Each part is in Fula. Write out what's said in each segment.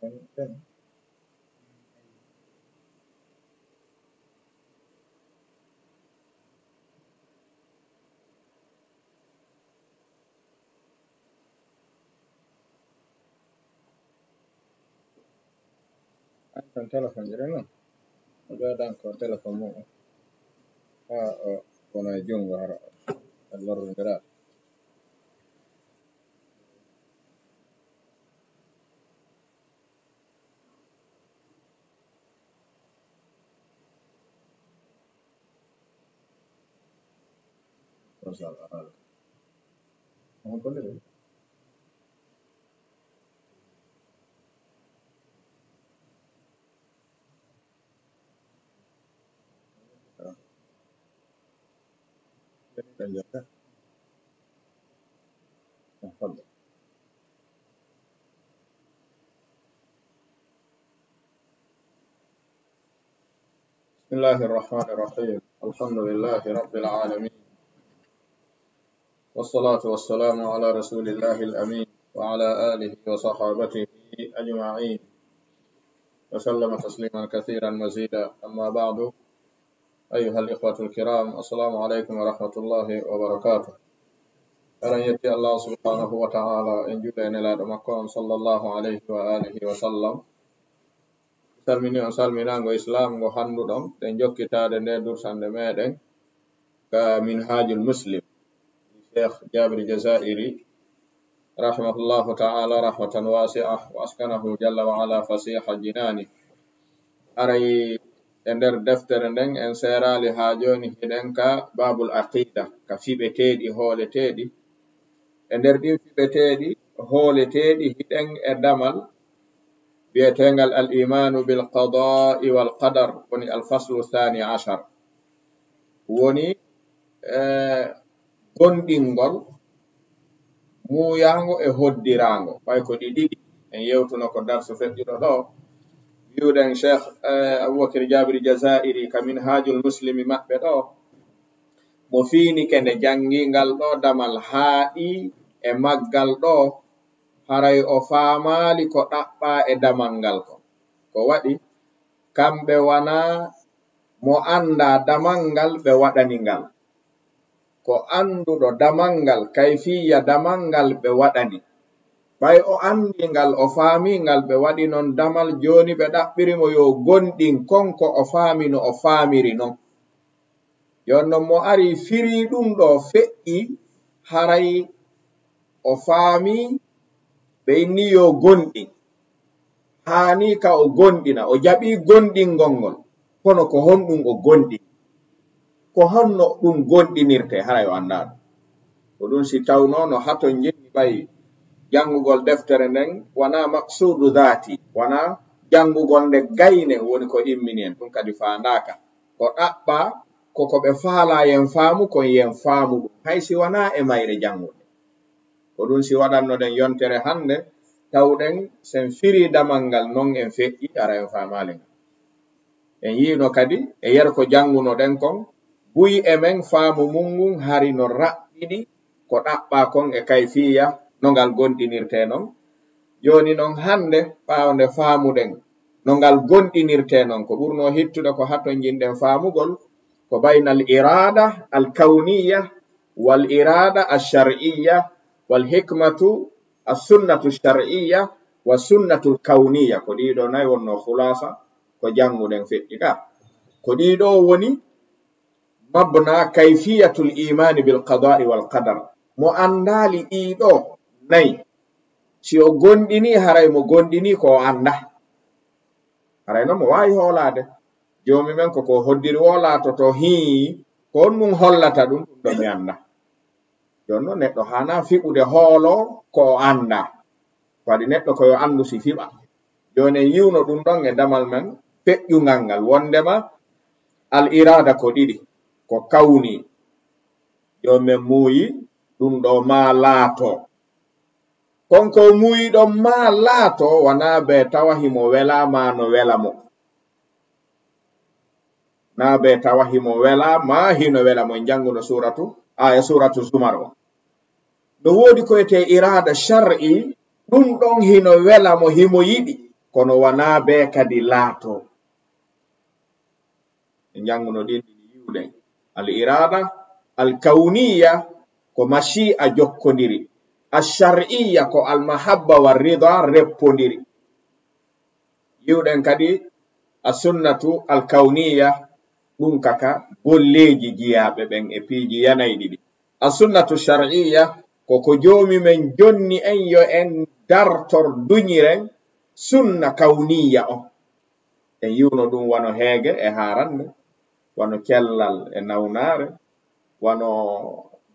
Kan telepon jirena. Ada ko telepon mo. Kona junga hara. Allor ngara. Masalah. Mo boleh. تفضل. بسم الله الرحمن الرحيم. الحمد لله رب العالمين، والصلاة والسلام على رسول الله الأمين وعلى آله وصحابته أجمعين وسلم تسليما كثيرا مزيدا. أما بعد، أيها الإخوة الكرام، السلام عليكم ورحمة الله وبركاته. أرن يتي الله سبحانه وتعالى إن جل إلى مكان صلى الله عليه وآله وسلم. Salmina ngo Islam ngo handuɗon ɗen jokkitade nde dursande meɗen ka Minhajul Muslim Cheikh Jabir Jazairi rahimahullahu ta'ala rahmatan wasi'ah wa askanahu jalla wa ala fasiha jinani. Aray e nder deftere nden en serali ha joni hiɗen ka babul aqida, ka fiɓeteɗi hooleteɗi. E nder ɗin fiɓeteɗi hooleteɗi hiɗen e damal biyetengal al-imanu bil qada'i wal qadar, woni al-faslu thani ashar, woni gondingol muyango e hoddirango. Ɓay ko ɗi ɗiɗi en yewtuno ko darsu feƴƴuɗo ɗo wiwɗen Cheikh Aboubakar Jabir Jazairi ka Minhajul Muslimi maɓɓe ɗo mo fiini kende jangingal ɗo damal haaɗi e maggal ɗo haray o faamali ko ɗaɓɓa e damal ngal ko waɗi kamɓe wana mo anda damal ngal ɓe waɗani ngal, ko anduɗo damal ngal kayfiya damal ngal ɓe waɗani. Ɓay o andi ngal o faami ngal ɓe waɗi non damal, joni ɓe ɗaɓɓirimo yo gonɗin konko o faami no o faamiri non. Jonnon mo ari firi ɗum ɗo feƴƴi haray o faami ɓe inni yo gonɗin, hani ka o gonɗina, o jaɓi gonɗingol ngol, kono ko honɗum o gonɗi, ko honno ɗum gonɗinirte haray o anda ɗum. Ko ɗum si tawno no haton jenni ɓay jangugol deftere nden wana maksudu dhati, wana jangugol nde gayne woni ko immini en, ɗum kadi fandaka ko ɗaɓɓa koko ɓe faala yen faamu kon yen faamu ɗum, haysi wana e mayre jangude. Ko ɗum si waɗanno ɗen yontere hande tawɗen sen firi damal ngal non en feƴƴi ara en faamali ngal. En yino kadi e yer ko janguno ɗen kon buyi e men faamu mungun hari no raɓɓiɗi ko ɗaɓɓa kon e kayfiya no ngal gonɗinirte non. Joni non hande ɓawnde faamuɗen no ngal gonɗinirte non, ko ɓurno hittude ko haton jinɗen faamugol ko baynal irada al kawniya wal irada al shar'iyya wal hikmatu as sunnatu shar'iyya wa sunnatu kawniya. Ko ɗiɗo nayi wonno khulasa ko janguɗen feƴƴi ka. Ko ɗiɗo woni mabna kayfiyatul imani bil qada'i wal qadar. Mo andali ɗiɗo nayi, si o gonɗini haray mo gonɗini ko o anda, haray no mo wawi hoolade. Jomi men ko hoddiri wolato to hii ko ɗum hollata ɗum ɗo mi anda. Jonno neɗɗo hana fiɓude hoolo ko o anda, waɗi neɗɗo ko yo andu si fiɓa. Joni yiwno ɗum ɗon e damal men feƴƴungal ngal, wondema al irada ko ɗiɗi, ko kawni. Joni men muuyi ɗum ɗo ma laato, konko muuyi ɗon ma laato wana be tawa himo wela ma no wela mo, na be tawa himo wela ma hino wela mo. Janguno suratu Zumar o no wodi ko ete irada shar'i, ɗum ɗon hino wela mo himo yiɗi kono wana be kadi laato en janguno ɗin yiwɗen al irada al kauniya ko mashi'a jokkodiri ash-shar'iyya ko al mahabba war rida reppodiri yiwɗen kadi as-sunnatu al kauniya ɗum kaka golleji jiyaɓe ɓen e piiji yanayi ɗiɗi as-sunnatu shar'iyya ko joomi men jonni en yo en dartor duñiren sunna kauniya o en yiwno ɗum wano heege e harande wano cellal e nawnare wano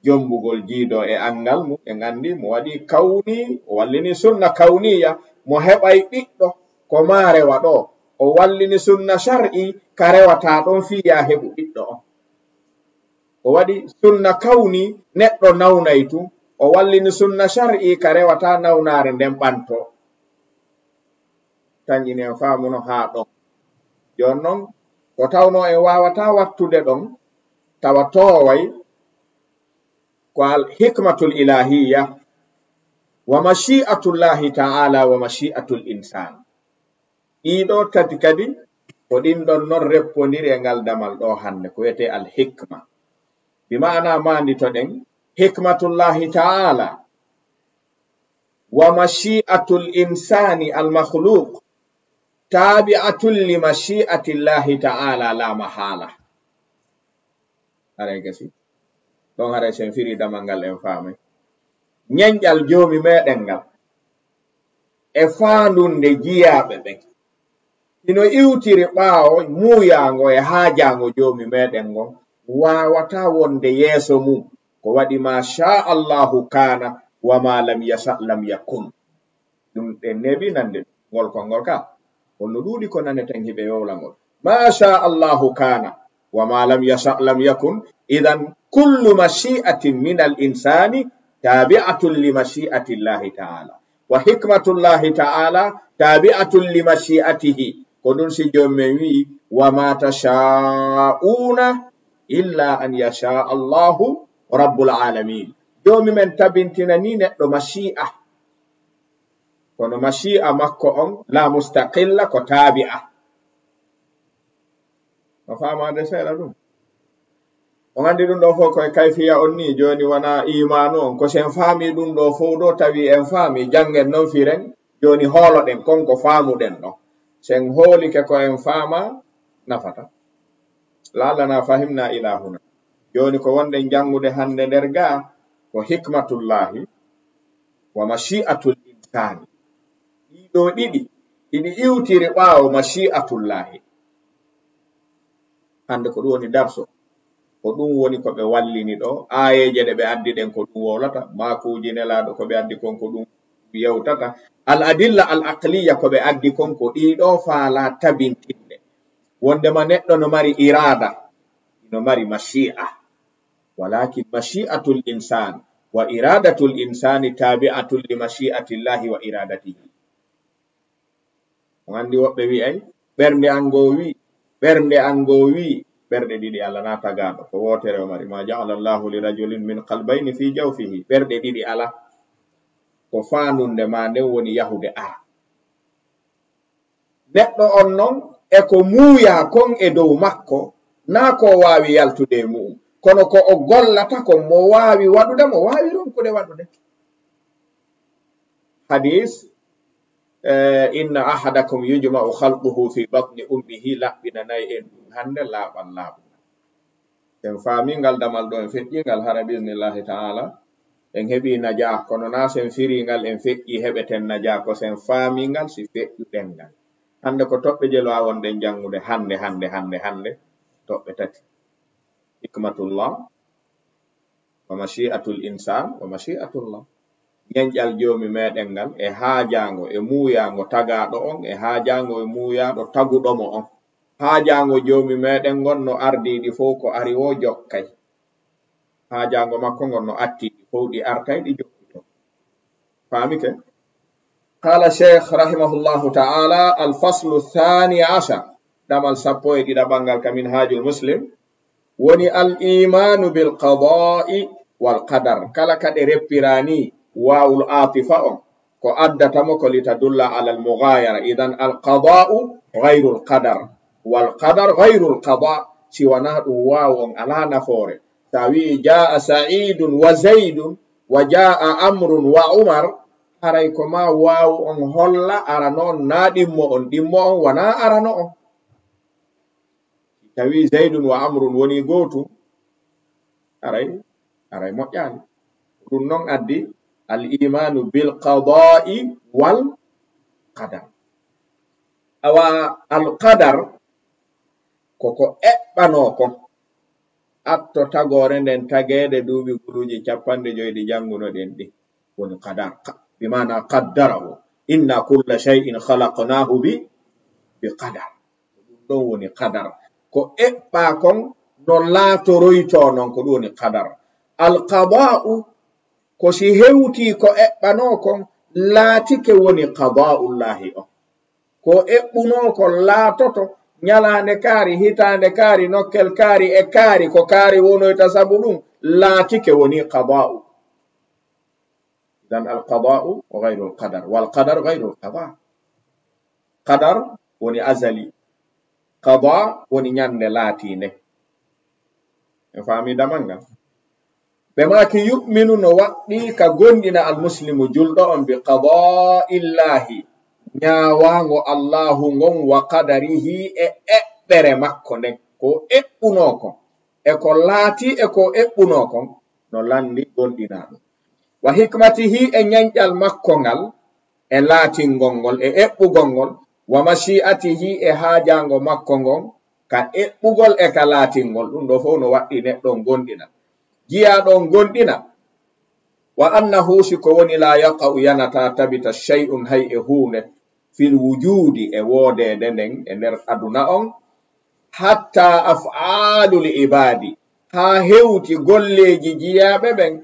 jombugol jiido e angal mum en andi mo waɗi kawni o wallini sunna kauniya mo heɓay ɓiɗɗo ko ma rewa ɗo o wallini sunna shar'i ka rewata ɗon fiya heɓu ɓiɗɗo o o waɗi sunna kauni neɗɗo nawnay tum o wallini sunna shar'i ka rewata nawnare nden ɓanto tañƴini en faamuno haa ɗon jon non ko tawno en wawata wattude ɗon tawa toway ko al hikmatul ilahiyya wa mashi'atullahi ta'ala wa mashi'atul insan ɗiɗo tati kadi ko ɗin ɗon non reppodiri e ngal damal ɗo hande ko wiyete al hikma bi ma'ana mandi to ɗen hikmatullahi ta'ala wa mashi'atul insani al makhluq tabi'atul li mashi'atillahi ta'ala la mahala are gasi don hare sen firi damal ngal en faame nyanjal joomi meɗen ngal e faandunde jiyaɓe ɓen ino iwtiri ɓaawo muuyaango e haajaango joomi meɗen ngon wawata wonde yeeso mum ko waɗi ma sha Allahu kana wa ma lam yasha lam yakun ɗum ɗe nebi nande ngol kongol ka holno ɗuuɗi ko naneten hiɓe yowlangol ma sha Allahu kana wa ma lam yasha lam yakun idan kullu mashi'atin min al insani tabi'atun li mashi'ati llahi ta'ala wa hikmatullahi ta'ala tabi'atun li mashi'atihi ko ɗum si jomen wi wa ma tasha'una illa an yasha Allahu rabbul alamin jomi men tabintina ni neɗɗo mashi'a kono mashi'a makko on la mustaqilla ko tabi'a no famade seeɗa ɗum on andi ɗum ɗo fof koye kayfiya on ni joni wona imanu on ko sen faami ɗum ɗo fof ɗo tawi en faami jangen non firen joni hooloɗen konko faamuɗen ɗo sen hoolike ko en faama nafata laalana fahimna ilahuna joni ko wonɗen jangude hande nder ga ko hikmatullahi wa mashi'atul insani ɗiɗo ɗiɗi ɗiɗi iwtiri ɓaawo mashi'atullahi hande ko ɗum woni darso ko ɗum woni ko ɓe wallini ɗo ayeje ɗe ɓe addi ɗen ko ɗum wolata makuji nelaɗo ko ɓe addi kon ko ɗum yewtata al adilla al aqliya ko ɓe addi kon ko ɗiɗo faala tabintinde wondema neɗɗo no mari irada no mari mashi'a walakin mashi'atul insan wa iradatul insani tabi'atul li mashi'atillahi wa iradatihi on andi woɓɓe wi'ay ɓernde ango wi ɓerɗe ɗiɗi Allah nata gaɗo ko wotere o mari ma ja'ala Allahu li rajulin min qalbayni fi jawfihi ɓerɗe ɗiɗi ala ko faanunde ma nden woni yahude ara neɗɗo on non e ko muuya kon e dow makko na ko wawi yaltude e mu'um kono ko o gollata ko mo wawi waɗude mo wawi ronkude waɗude hadis inna ahadakum yujma'u khalquhu fi batni ummihi laɓɓina nayi en ɗum hande laaɓal laaɓuga en faamingal damal ɗo en feƴƴingal hara bisnillahi ta'ala en heɓi najah kono na sen firingal en feƴƴi heɓeten najah ko sen faamingal si feƴƴuɗen ngal hande ko toɓɓe jelo a wonɗen jangude hande toɓɓe tati hikmatullah wa mashi'atul insan wa mashi'atullah ñeñƴal joomi meɗen ngal e haajango e muuyango tagaɗo on e haajango e muuyaɗo taguɗomo on haajango joomi meɗen ngon no ardiɗi fof ko ari wo jokkay haajango makko ngon no attiɗi fof ɗi artay ɗi jokkito faamike qala cheikh rahimahullahu ta'ala alfaslu thani ashar damal sappo e ɗiɗaɓal ka minhajul muslim woni al imanu bil qada'i wal qadar kala kaɗe reppirani wawul atifa on ko addatamo ko litadulla ala almughayara. Idan alqada'u ghayru alqadar wal qadar ghayru alqada. siwana ɗum wawon ala nafoore. Tawi jaa sa'idun wa zaidun wa jaa amrun wa umar, aray ko ma wawu on holla ara noon na ɗimmo on, ɗimmo on wana arano on. Tawi zaidun wa amrun woni gotum, aray moƴƴani. Ɗum noon addi al imanu bil qada'i wal qadar. Awa al qadar koko eɓɓano kon atto tagore nden tagede duuɓi guluji 50 jangunoɗen ɗi woni qadar. Bimana qaddarahu, inna kulla shay'in khalaqnahu bi qadar. ɗum woni qadar. Ko eɓɓa kon no laatoroyto non ko ɗum woni qadar. Alqada'u ko si hewti ko eɓɓano kon laatike woni qada'ullahi o. Ko eɓɓuno kon laatoto nyalande kaari, hitande kaari, nokkel kaari e kaari, ko kaari wonoyta sabu ɗum laatike woni qada'u. Dan alqada'u ghayru alqadar wal qadar ghayru alqada. Qadar woni azali, qada woni nyande laatinde. En faami damanga. Ɓe maki yu'minu no waɗɗi ka gondina almuslimu julɗo on bi qada'illahi, nyawango Allahu ngon, wa qadarihi e eɓɓere makko nden, ko eɓɓuno kon e ko laati e ko eɓɓuno kon no landi gondina ɗum. Wa hikmatihi e nyanƴal makko ngal e laatingol ngol e eɓɓugol ngol. Wa mashi'atihi e haajango makko ngon ka eɓɓugol e ka laatingol. Ɗum ɗo fof no waɗɗi neɗɗo gondina. Jiyaɗon gondina. Wa annahu siko woni la yaqa'u yanata tabita shay'un hay e hunde fil wujudi e wodede nden e nder aduna on, hatta af'alul ibadi, ha hewti golleji jiyaɓe ɓen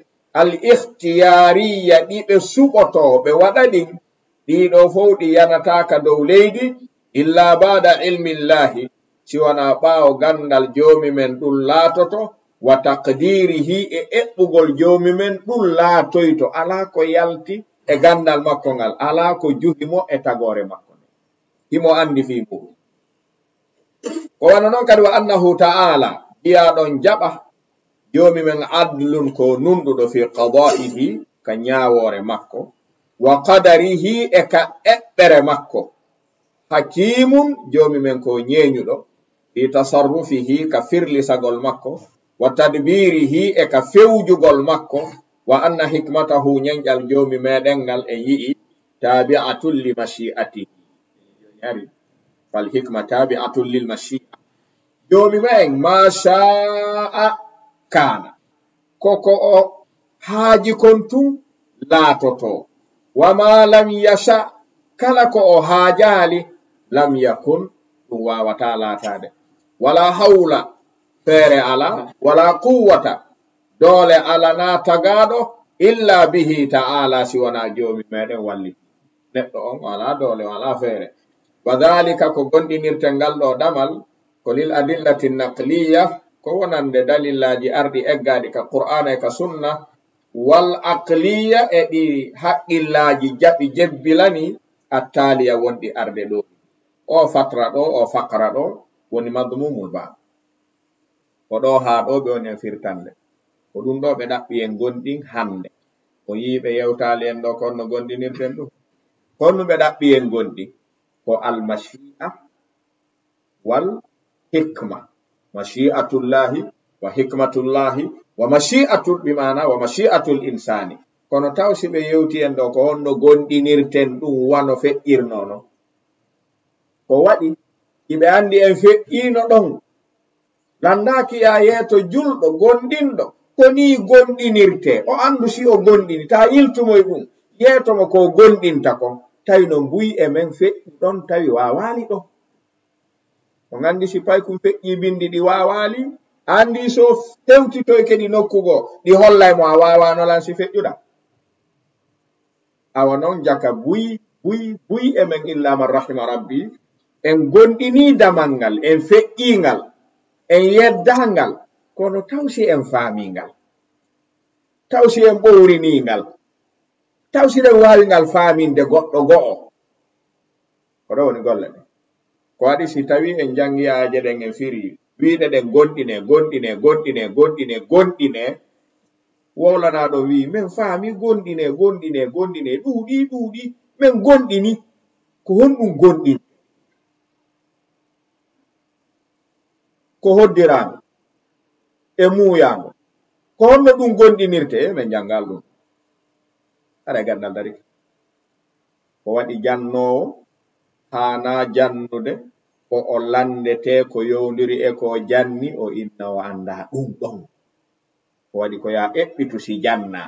al ikhtiyariya ɗiɓe suɓoto ɓe waɗa ɗin, ɗiɗo fof ɗi yanataka dow leydi illa ba'da ilmillahi, siwana ɓawo gandal jomi men ɗum laatoto, wa taqdirihi e eɓɓugol jomi men ɗum laatoyto. Ala ko yalti e gandal makko ngal, ala ko juhimo e tagore makko himo andi fi muɗum. Ko wana noon kadi wa annahu ta'ala, jiyaɗon jaɓa jomi men adlun ko nunɗuɗo fi qada'ihi ka nyawore makko, wa qadarihi e ka eɓɓere makko, hakimun jomi men ko nyenyuɗo fi tasarrufihi ka firlisagol makko, wa tadbirihi e ka fewjugol makko, wa anna hikmatahu nyanƴal jomi meɗen ngal en yi'i tabi'atul li mashi'atihi. Fal hikma tabi'atul lil mashi'a. Jomi men ma sha'a kana, koko o haaji kon tun laatoto. Wa ma lam yasha, kala ko o haajali lam yakun, ɗum wawata laatade. Wala hawla, feere ala, wala quwwata, doole ala na tagaɗo, illa bihi ta'ala, siwana jomi meɗen walli. Neɗɗo on wala doole wala feere. Wa dhalika ko gondinirte ngal ɗo ɗamal ko lil adillati naqliya, ko wonande dalillaji ardi eggadi ka qur'ana e ka sunna, wal aqliya e ɗi haqqillaji jaɓi jebbilani attaliya wonɗi arde ɗo. O fatra ɗo, o faqra ɗo woni madmumul ba. Ko ɗo ha ɗo ɓe woni firtande. Ko ɗum ɗo ɓe ɗaɓɓi en gonɗin hande. O yiɓe yewtali en ɗo kon no gondinirten ɗum. Honno ɓe ɗaɓɓi en gonɗi ko almashi'a wal hikma. Mashi'atullahi wa hikmatullahi wa mashi'atul bimana wa mashi'atul insani. Kono tawsi ɓe yewti en ɗo ko honno gondinirten ɗum wano fe'irnono. Ko waɗi iɓe andi en fe'ino ɗon. Landaki ya yeeto julɗo gondinɗo ko ni gondinirte. O andu si o gondini, ta yiltumoy ɗum yeetomo ko gondinta kon, tawi no mbuyi e men feƴƴi ɗon tawi wawali ɗon. O gandi si pay kum feƴƴi bindi ɗi wawali, andi so tewtitoy kedi nokkugo ɗi hollay mo a wawano lan si feƴƴuɗa. Awa noon jaka buyi e men illa man rahima rabbi, en gondini damal ngal, en feƴƴingal, en yeddangal, kono tawsi en faamingal, tawsi en ɓowriningal. taw siɗen wawi ngal faaminde goɗɗo go'o ko ɗo woni golle ɗe ko waɗi si tawi en jangiyaje ɗen en firi wiide ɗen gonɗine wowlanaɗo wi min faami gonɗine ɗuuɗi min gonɗini ko honɗum gonɗini ko hoddirano e muuyango ko honno ɗum gonɗinirte min jangal ɗum aɗa gandal dari ko waɗi jannowo hana jannude ko o landete ko yowndiri e ko janni o inna o anda ɗum ɗon ko waɗi ko ya eɓɓitu si janna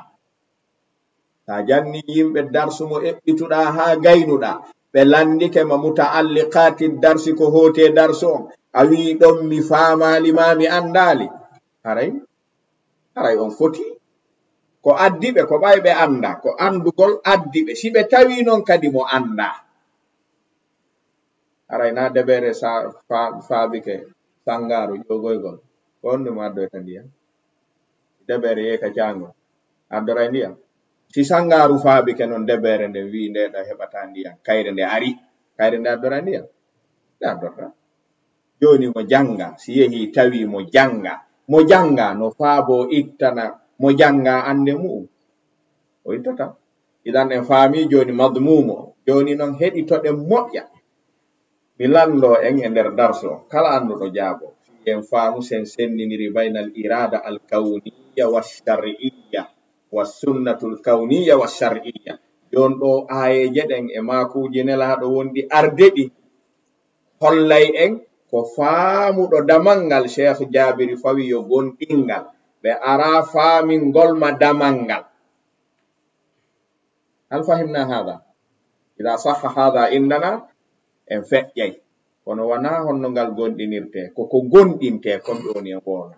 ta janni yimɓe darsumo eɓɓituɗa ha gaynuɗa ɓe landike ma muta'alliqati darsi ko hote darsu on a wi ɗon mi famali ma mi andali haray on foti ko addiɓe ko ɓayɓe anda ko andugol addiɓe si ɓe tawi non kadi mo anda haray na deɓere faabike sangaru jogoygol wonde mo addoyta ndiyam deɓere yeka jangol addoray ndiyam si sangaru faabike non deɓere nde wi ndeɗa heɓata ndiyam kayre nde ari kayre nde addoray ndiyam nde addorta joni mo janga si yehi tawi mo janga no faabo ittana mo janga ande mu'um o ittata idan en faami joni madmumo joni non heɗitoɗen moƴƴa mi lando en e nder darso kala anduɗo jaabo en faamu sen senniniri baynal irada al kawniya wa shar'iyya wa sunnatul kawniya wa shar'iyya jon ɗo ayeje ɗen e makuji nelaɗo wondi ardeɗi hollay en ko faamuɗo damangal Cheikh Jabiri fawi yo gonɗingal ɓe ara faamingol ma damangal hal fahimna hada ida sahha hada indana en feƴƴay kono wana honno ngal gonɗinirte koko gonɗinte kon ɗoni e wona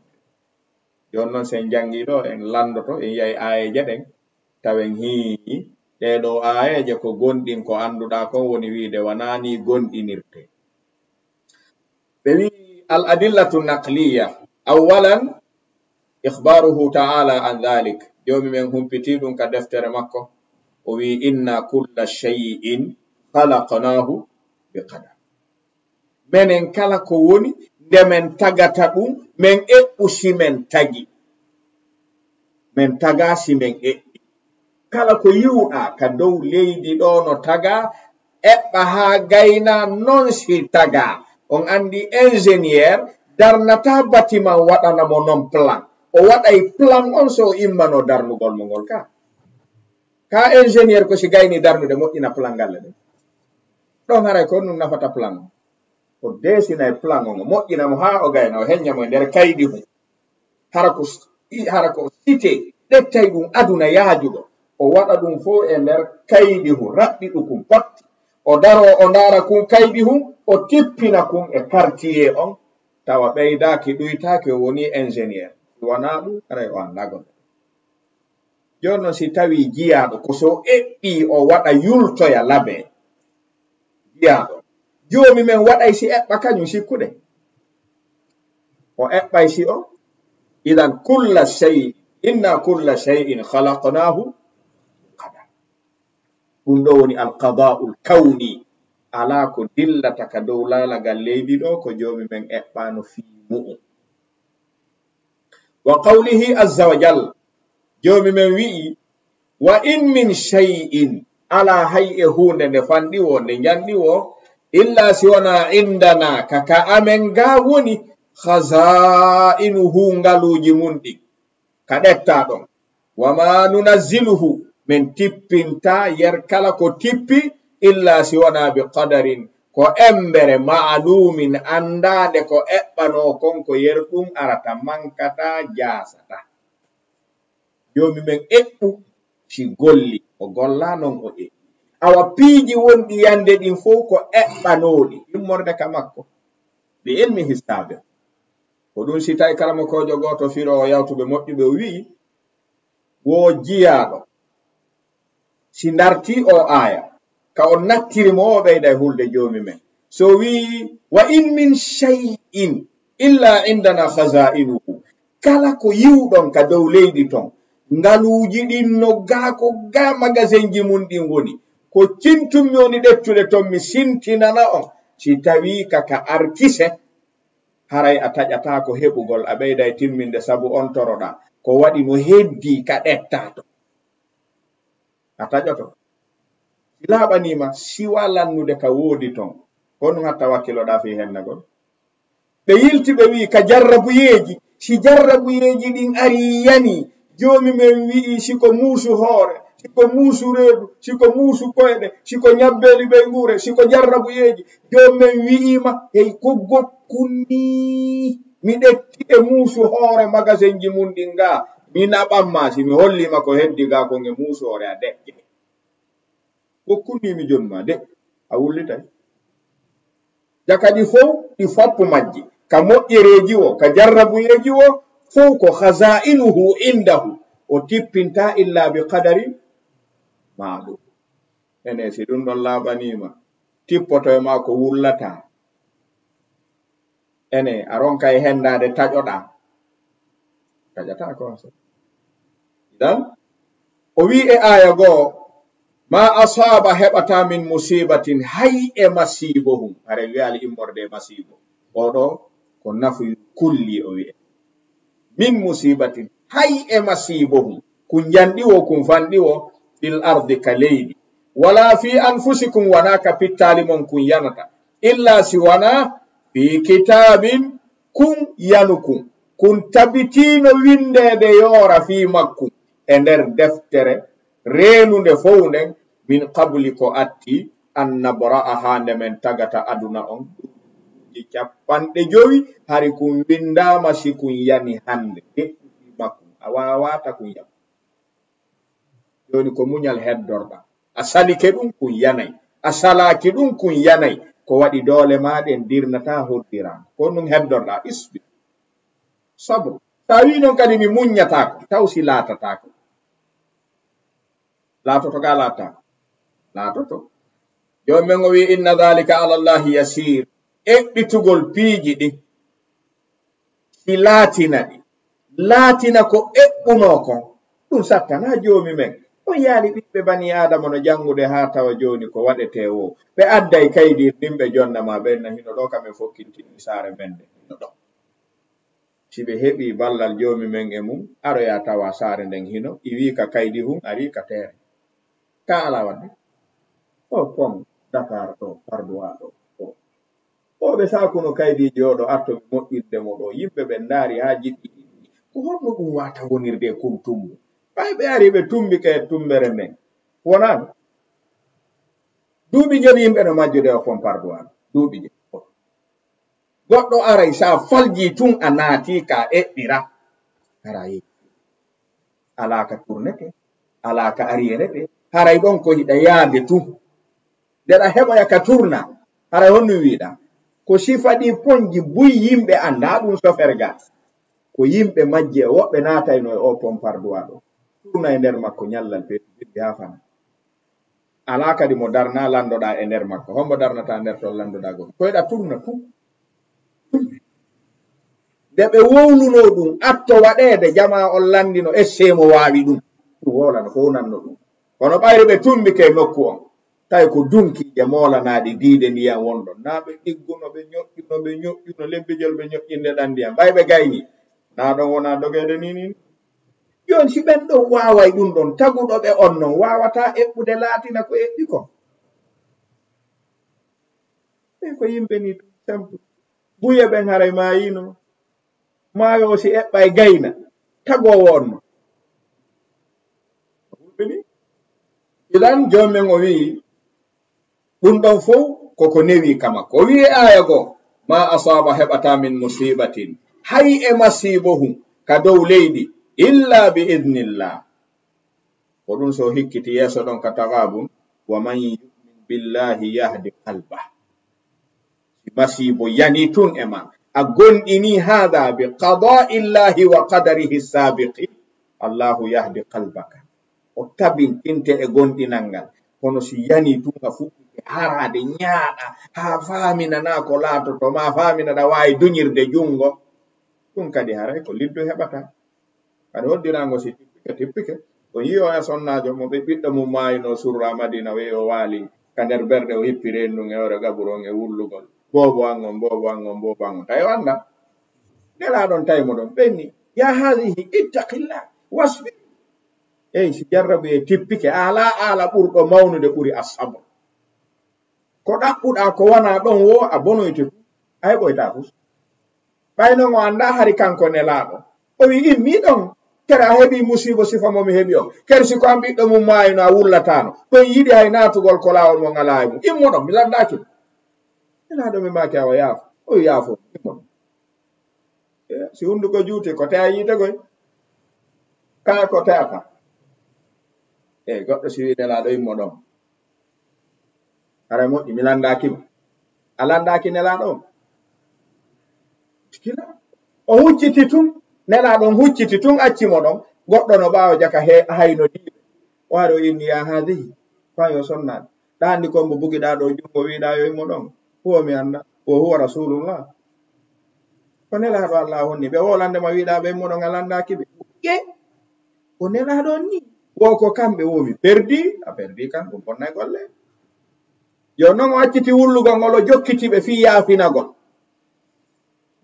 jon noon sen jangiɗo en landoto en yahi ayeje ɗen tawen hiiñi ɗeɗo ayeje ko gonɗin ko anduɗa kon woni wiide wanani gonɗinirte ɓe wi al adillatu naqliya awalan ikhbaruhu ta'ala an dhalik jomi men humpiti ɗum ka deftere makko o wi inna kulla shay'in khalaqnahu bi qadar menen kala ko woni nde men tagata ɗum men eɓɓu si men tagi men taga si men eɓɓi kala ko yiwɗa ka dow leydi ɗo no taga eɓɓa ha gayna non si taga on andi ingénieur darnata batiman waɗanamo non plan o waɗay plan on so immano darnugol mo ngol ka ingénieur ko si gayni darnude moƴƴina plan galle ɗe ɗon haray ko ɗum nafata plan o desinay plan on o moƴƴinamo ha o gayna o heññamo e nder kayɗi mum hara ko cité ɗettay ɗum aduna yaajuɗo o waɗa ɗum fo e nder kayɗi hu raɓɓi ɗukum potti o daro o ndara kum kayɗi hu o tippina kum e quartier on tawa ɓeydaki ɗuytaki o woni ingénieur wana ɗum haray o andagol joni noon si tawi jiyaɗo ko so eɓɓi o waɗa yultoya laabe jiyaɗo joomi men waɗay si eɓɓa kañum sikkude o eɓɓay si o idan kulla shay inna kulla shay'in khalaqnahu qadar ɗum ɗo woni alqada'ul kawni ala ko dillata ka dow laalagal leydi ɗo ko joomi men eɓɓano fi mu'um wa qawlihi azza wa jal joomi men wi'i wa in min shay'in ala hay e hunde nde fanɗiwo nde janɗiwo illa siwana indana kaka amen ga woni khaza'inuhu ngaluji mun ɗi ka ɗetta ɗon wama nunazziluhu min tippinta yer kala ko tippi illa siwana bi qadarin ko embere ma'lumin andade ko eɓɓano kon ko yer ɗum arata mankata jasata jomi men eɓɓu si golli o golla non o eɓɓi awa piiji wonɗi yande ɗin fof ko eɓɓanoɗi immorde ka makko ɓe ilmi hisabe ko ɗum si tawi kalamo kojo goto firo o yawtuɓe moƴƴuɓe o wi'i wo jiyaɗo si darti o aya ka o nattiri mo o ɓeyda hulde jomi men so wi wa in min shay'in illa indana khaza'inuhu kala ko yiwɗon ka dow leydi ton ngaluuji ɗin no gaa ko gaa magasin ji mun ɗin woni ko cintummi woni ɗettude ton mi sintinana on si tawi kaka arkise haray a taƴata ko heɓugol a ɓeyda e timminde sabu on toroɗa ko waɗi no heddi ka ɗettato a taƴoto si laaɓanima siwa lannude ka woodi ton honum hatta wakkiloɗa fi hennagol ɓe yilti ɓe wi ka jarrabuyeji si jarrabuyeji ɗin ari yani joomi men wi'i siko muusu hoore siko muusu reedu siko muusu koyɗe siko ñabbeli ɓe nguure siko jarrabuyeji joomi men wi'ima hey ko gokkunni mi ɗetti e muusu hoore magasin ji mun ɗin ga mi naɓamma si mi hollima ko heddi ga ko nge muusu hoore a deƴƴe gokkunnimi jonma de a wullitay jakadi fof ɗi foppu majji ka moƴƴereji o ka jarrabuyeji o fof ko khazainuhu indahu o tippinta illa bi qadari maɗum ene si ɗum ɗon laaɓanima tippoto e ma ko wullata ene a ronka e hendade taƴoɗa taƴata ko idan o wi e aya goo ma asaba heɓata min musibatin hay e masibohum hare wiyali immorde masibo oɗo ko nafu kulli o wi'e min musibatin hay e masibohum kun janɗiwo kun fanɗiwo fil ardi ka leydi wala fi anfusikum wana ka pittali mon kun yanata illa si wana fi kitabin kun yanukum kun tabitino windede yoora fi makkum e nder deftere reenude fow nden min qabli ko atti an nabra'aha nde men tagata aduna on ɗi capanɗe 5 hari kun windama si kun yani hande fi makkum a wawata kun yam joni ko muñal heddorɗa a salike ɗum kun yanay a salaki ɗum kun yanay ko waɗi doole maɗen dirnata hoddirama ko ɗum heddorɗa isbi sabru sa wi noon kadi mi muññatako taw si laatatako laatoto ga laatako laatoto joni men o wi inna dhalika ala llahi yasir eɓɓitugol piiji ɗi si laatina ɗi laatina ko eɓɓuno kon ɗum sattana joomi men on yaali ɓiɓɓe bani adama no jangude ha tawa joni ko waɗete wo ɓe adday kaydi ɗimɓe jonnama ɓenna hino ɗo kamen fokkintini saare mende hino ɗo si ɓe heɓi ballal joomi men e mum aroya tawa saare nden hino i wi ka kaydi hum ari ka teere ka ala wadde o pon dakar ɗo parduwa ɗo o ɓe sakuno kaydiji oɗo arto ɓe moƴƴirde mo ɗo yimɓe ɓe ndaari ha jiɗɗi ko honno ɗum wata wonirde kum tumbu ɓay ɓe ari ɓe tumbi ka e tumbere nden wonani duuɓi joni yimɓe no majjude o pon parduwa duuɓi je goɗɗo aray sa falji tun a naati ka eɓɓira ara yi alaka tournete alaka ariyerete haray ɗon ko hiɗa yaade tun ndeɗa heɓoya ka tourna haray honno wiiɗa ko sifaɗi ponji buy yimɓe anda ɗum soferga ko yimɓe majje woɓɓe naatayno e o pon parduwa ɗo tourna e nder makko ñallal peeɗi ha fana ala kadi mo darna landoɗa e nder makko hombo darnata nder ton landoɗa gon koyɗa tourna fu nde ɓe wowluno ɗum atto waɗede jama on landino essemo wawi ɗum ɗum wolano fownanno ɗum kono ɓayri ɓe tumbi ke nokku on tawi ko dunkije molanaɗi diide ndiyam wonɗon na ɓe ɗigguno ɓe ñoƴƴuno lebbijol ɓe ñoƴƴinde ɗan ndiyam ɓay ɓe gayni na ɗon wona dogede nini joni si ɓen ɗon waway ɗum ɗon taguɗo ɓe on non wawata eɓɓude laatina ko eɓɓi kon ɓen ko yimɓe ni ɗum simple buye ɓen haray mayino maayo si eɓɓay gayna tagowo on non idan jomen o wi ɗum ɗon fof koko newi kama ko wi aya go ma asaba heɓata min musibatin hay e masibohum ka dow leydi illa bi idnillah ko ɗum so hikkiti yeso ɗon ka tagabum wa man yumin billahi yahdi qalba masibo yani tun e ma a gonɗini hada bi qada'i llahi wa qadarihi sabiqi allahu yahdi qalbaka o tabin tinte e gonɗinal ngal kono si yani tun ka fuɗɗi harade ñaaɗa ha faminana ko laatoto ma faminaɗa wawi duñirde jungo ɗum kadi haray ko liddu heɓata kadi hoddirango si tippike o yiyo e sonnajo mo ɓe ɓiɗɗo mum maayino surra madina wi o waali ka nder berde o hippi renndun e ore gaburon e wullugol bobo angon tawi o annda nelaɗon tawimo ɗon ɓenni ya hadihi ittaqillah wasbir eyi si jarrabu e tippike ala ɓurɗo mawnude ɓuri asabr ko ɗaɓɓuɗa ko wana ɗon wo a bonoyte fu a heɓoyta fu ɓaynon o annda hari kanko nelaɗo o wi immi ɗon kere a heɓi musiba sifa momi heɓi o kere si ko an ɓiɗɗo mum maayino a wullatano ɗon yiɗi hay natugol ko lawol mo ngala e mum immo ɗon mi landaki nelaɗo mi maki awa yaafo o wi yaafo immo ɗon si hunduko juuti ko teya yiite koy kala ko teyata eyi goɗɗo si wi nelaɗo immo ɗon hara moƴƴi mi landakimo a landaki nelaɗo on kila o hucciti tun nelaɗon hucciti tun accimo ɗon goɗɗo no ɓaawo jaka hayno diɓe o ari o inni ya hadihi fayo sonnaɗe ɗandi kombo bugiɗa ɗo jungo wiɗa yo immo ɗon huwa mi anda o huwa rasulullah ko nelaɗo Allah honni ɓe wolandema wiɗa ɓe immo ɗon a landakiɓe ƴe o nelaɗo ni wo ko kamɓe wowi perdi a perdi kan ɗum bonnay golle yo noon o acciti wullugol ngol o jokkitiɓe fi yaafinagol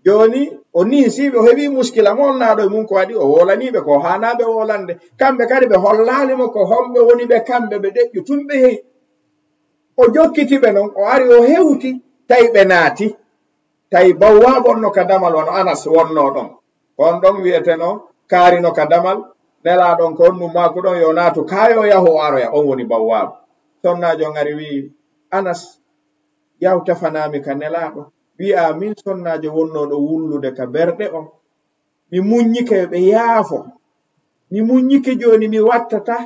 joni o niisiɓe o heɓi muskila molnaɗo e mum ko waɗi o wolaniɓe ko hanaɓe wolande kamɓe kadi ɓe hollalimo ko homɓe woni ɓe kamɓe ɓe deƴƴu tun ɓe heyi o jokkitiɓe noon o ari o hewti tawi ɓe naati tawi bawwa bonno ka damal wono Anas wonno ɗon on ɗon wiyeteno kaarino ka damal nelaɗon ko on mum mako ɗon yo naatu kayo yaho o aroya on woni bawwabo sonnajo ngari wi Anas yaw tefanami ka nelaɗo wi'a min sonnajo wonnoɗo wullude ka berɗe on mi muññike ɓe yaafo mi muññike joni mi wattata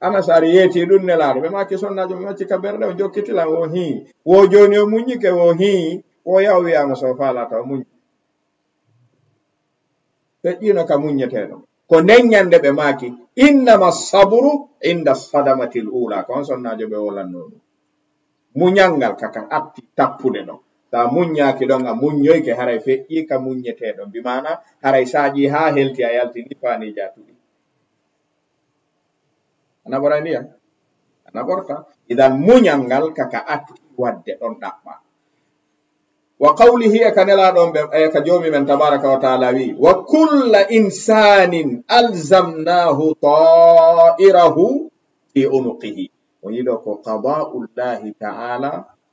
Anas ari yeeti ɗum nelaɗo ɓe maki sonnajo mi wacci ka berɗe o jokkitilan wo hii wo joni o muññike wo hii wo yaw wiyama so falata o muññi feƴƴino ka muññeteɗo ko neññande ɓe maki innama sabru inda sadamatil ula ko on sonnajo ɓe wolanno ɗum muñalngal kaka atti tappude ɗon sa muññaki ɗon a muññoyke haray feƴƴi ka muññeteɗon bimana haray saƴi ha helti a yaltini fani jatuɗi ana ɓora ndiyam ana ɓorta idan muñalngal kaka atti wadde ɗon ɗaɓɓa wa qawlihi e ka nelaɗon ɓe e ka jomi men tabaraka wa taala wi wa kulla insanin alzamnahu ta'irahu fi unuqihi o yiɗo ko qada'ullahi ta'ala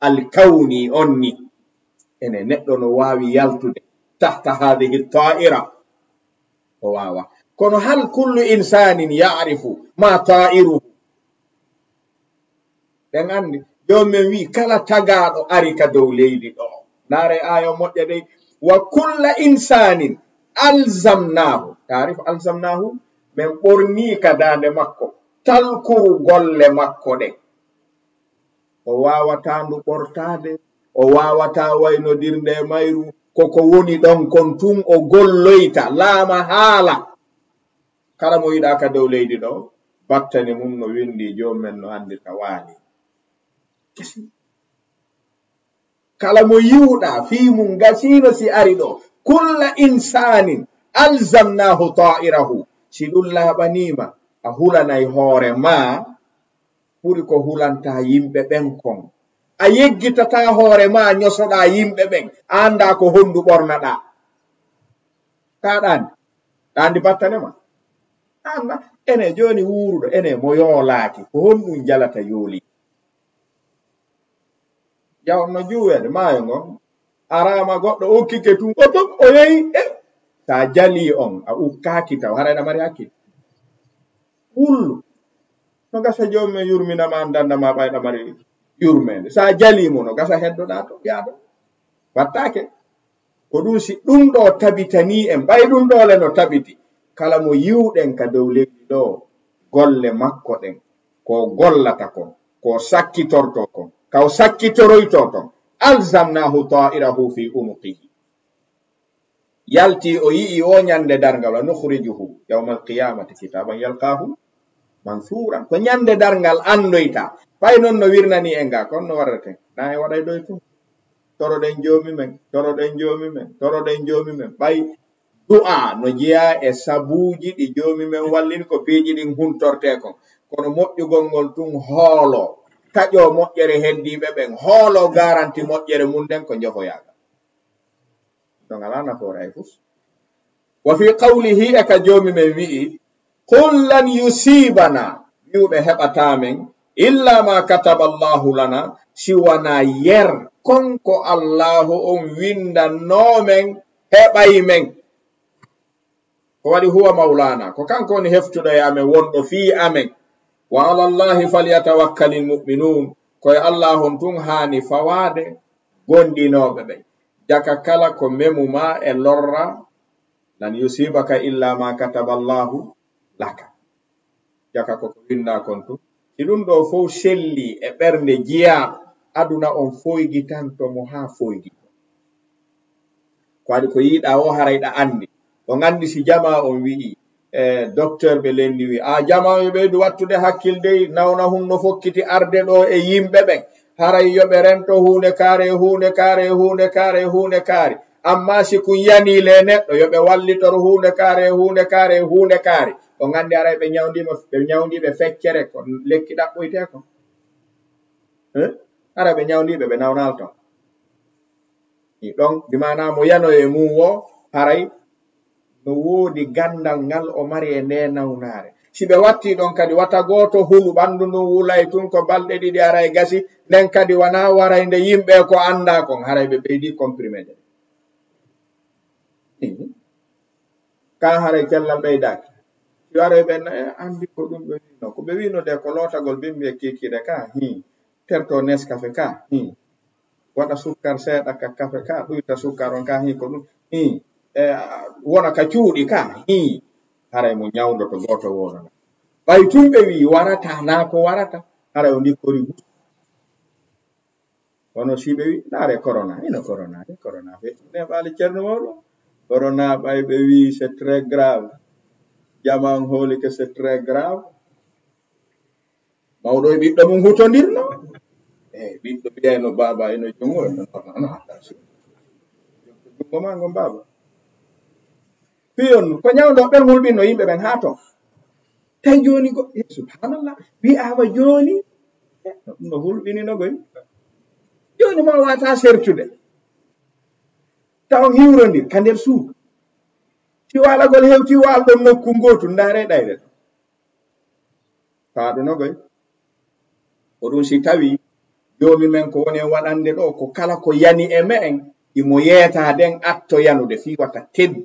alkawni onni ene neɗɗo no wawi yaltude tahta hadihi ta'ira o wawa kono hal kullu insanin ya'rifu ma ta'iruhu ɓen andi joni men wi kala tagaɗo ari ka dow leydi ɗo naare ayo moƴƴa dey wa kulla insanin alzamnahu ta'rif alzamnahu men ɓorni ka dande makko talkuru golle makko ɗe o wawata ndu ɓortade o wawata waynodirnde mayru koko woni ɗon kon tun o golloyta laama haala kala mo yiɗa ka dow leydi ɗo battani mum no windi jomumen no andirta waali kala mo yiwɗa fii mum gasino si ari ɗo kulla insanin alzamnahu ta'irahu si ɗum laaɓanima a hulanay hoore ma ɓuri ko hulanta yimɓe ɓen kon a yeggitata hoore ma nyosoɗa yimɓe ɓen anda ko hondu ɓornaɗa kaɗandi ɗandi battanema anda ene joni wuruɗo ene mo yoolaki ko honɗum jalata yooli jawno juwede maayo ngon arama goɗɗo okkike tun otom o yehi sa jali on a ukkaki taw haraɗa mari hakkille hullu no gasa jomumen yurminama dandama ɓayɗa mari yurmede sa jalimo no gasa heddoɗa to yaado wattake ko ɗum si ɗum ɗo tabitani en ɓay ɗum ɗole no tabiti kala mo yiwɗen ka dow leydi ɗo golle makko ɗen ko gollata kon ko sakkitorto kon kaw sakkitoroyto ton alzamnahu ta'irahu fi unuqihi yalti o yi'i o nyande darngal wa nukhrijuhu yawmal qiyamati kitaban yalqahu mansuran ko nyande darngal andoyta fay non no wirnani en ga kon no warrate na e waɗay ɗoy tun toroɗen joomi men ɓay du'a no jeya e sabuji ɗi joomi men wallini ko piiji ɗin huntorte kon kono moƴƴugol ngol tun hoolo taƴo moƴƴere heddiɓe ɓen hoolo garanti moƴƴere mum nden ko jehoyaga ɗon ala nafoore ay fus wa fi qawlihi e ka joomi men wi'i qul lan yusibana wi'uɓe heɓatamen illa ma kataba allahu lana siwana yer konko allahu on windannomen heɓay men ko waɗi huwa maulana ko kanko woni heftuɗo e amen wonɗo fii amen wa ala llahi falyatawakkalil mu'minun koye allah hon tun haani fawaade gonɗinoɓe ɓe jaka kala ko memuma e lorra lan yusibaka illa ma kataba allahu laka jaka koko winda kon tun si ɗum ɗo fof selli e ɓernde jiyaɗo aduna on foygitanto mo ha foygi ko waɗi ko yiɗa o harayɗa andi on andi si jama on wi'i docteur ɓe lendi wi a jama e ɓeydu wattude hakkilde nawna hunno fokkiti arde ɗo e yimɓe ɓen haray yoɓe rento hunde kaare amma si kun yanile neɗɗo yoɓe wallitor hunde kaare on andi aray ɓe ñawdiɓe feccere ko lekki ɗaɓɓoyte ko ara ɓe ñawdiɓe ɓe nawnal ton ɗon dimana mo yano e mum wo haray no woodi gandal ngal o mari e nde nawnare si ɓe watti ɗon kadi wata goto hulu ɓandu ndun wulay tun ko balɗe ɗiɗi aray gasi nden kadi wana warayde yimɓe ko anda kon haray ɓe ɓeydi comprimé de ka haray cellal ɓeydaki si waray ɓe andi ko ɗum ɓe wino ko ɓe wino de ko lootagol bimbi e kikide ka terto Nescafe ka waɗa sukkar seeɗa ka kafe ka ɗuyta sukkar on ka ko ɗum wona ka cuuɗi ka haray mo ñawdoto goto wonana ɓay tun ɓe wi warata na ko warata haray o ndikkori gu wono si ɓe wi naare corona fe ne ɓaali ceerno mawɗo corona ɓay ɓe wi c'est très grave jaman hooli que c'est très grave mawɗo e ɓiɗɗo mum hutondirno ɓiɗɗo biyayno baba eno jungo jungo ma ngon baba piyon ko ñawdo ɓen hulɓinno yimɓe ɓen ha ton tay joni go subhanallah wi awa joni ɗum no hulɓinino goy joni ma wata sertude taw hiwrondir ka nder suudu si walagol hewti walɗon nokku ngotu ndaare ɗayre faaɗuno goy ko ɗum si tawi joomi men ko woni waɗande ɗo ko kala ko yani e me'en imo yeeta den atto yanude fi wata teddu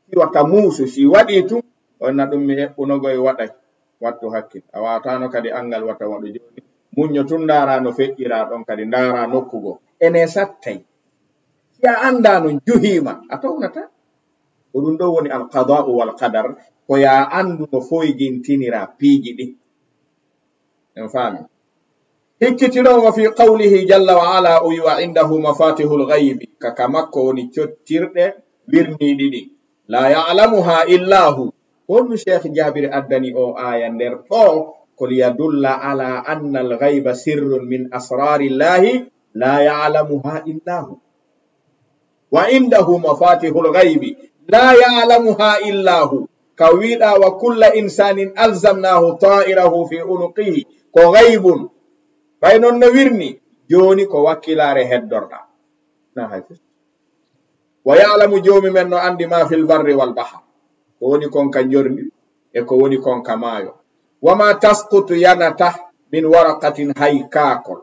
fi wata muusu si waɗi tun onna ɗum mi heɓɓunogo e waɗay wattu hakkil a watano kadi angal wata waɗu joni muñño tun ndaara no feƴƴira ɗon kadi ndaara nokkugo ene sattay si a anda no juhima a tawnata ko ɗum ɗo woni alqada'u wal qadar ko ya andu no foygintinira piiji ɗi en faami hikkitiron wa fi qawlihi jalla wa ala o wa indahu mafatihul ghaibi kaka makko woni cottirɗe wirniɗi ɗi la ya'lamuha illa hu honno cheikh jabir addani o aya nder ɗo ko liyadulla ala anna al ghaiba sirrun min asrarillahi la ya'lamuha illa hu wa indahu mafatihul ghaibi la ya'lamuha illa hu ka wiɗa wa kulla insanin alzamnahu ta'irahu fi unuqihi ko ghaibun bay non no wirni joni ko wakkilare heddorɗa na hayfus wa ya'lamu jomi men no andi ma fil barri wal bahr ko woni kon ka jordi e ko woni kon ka maayo wama tasqutu yanata min waraqatin haykakol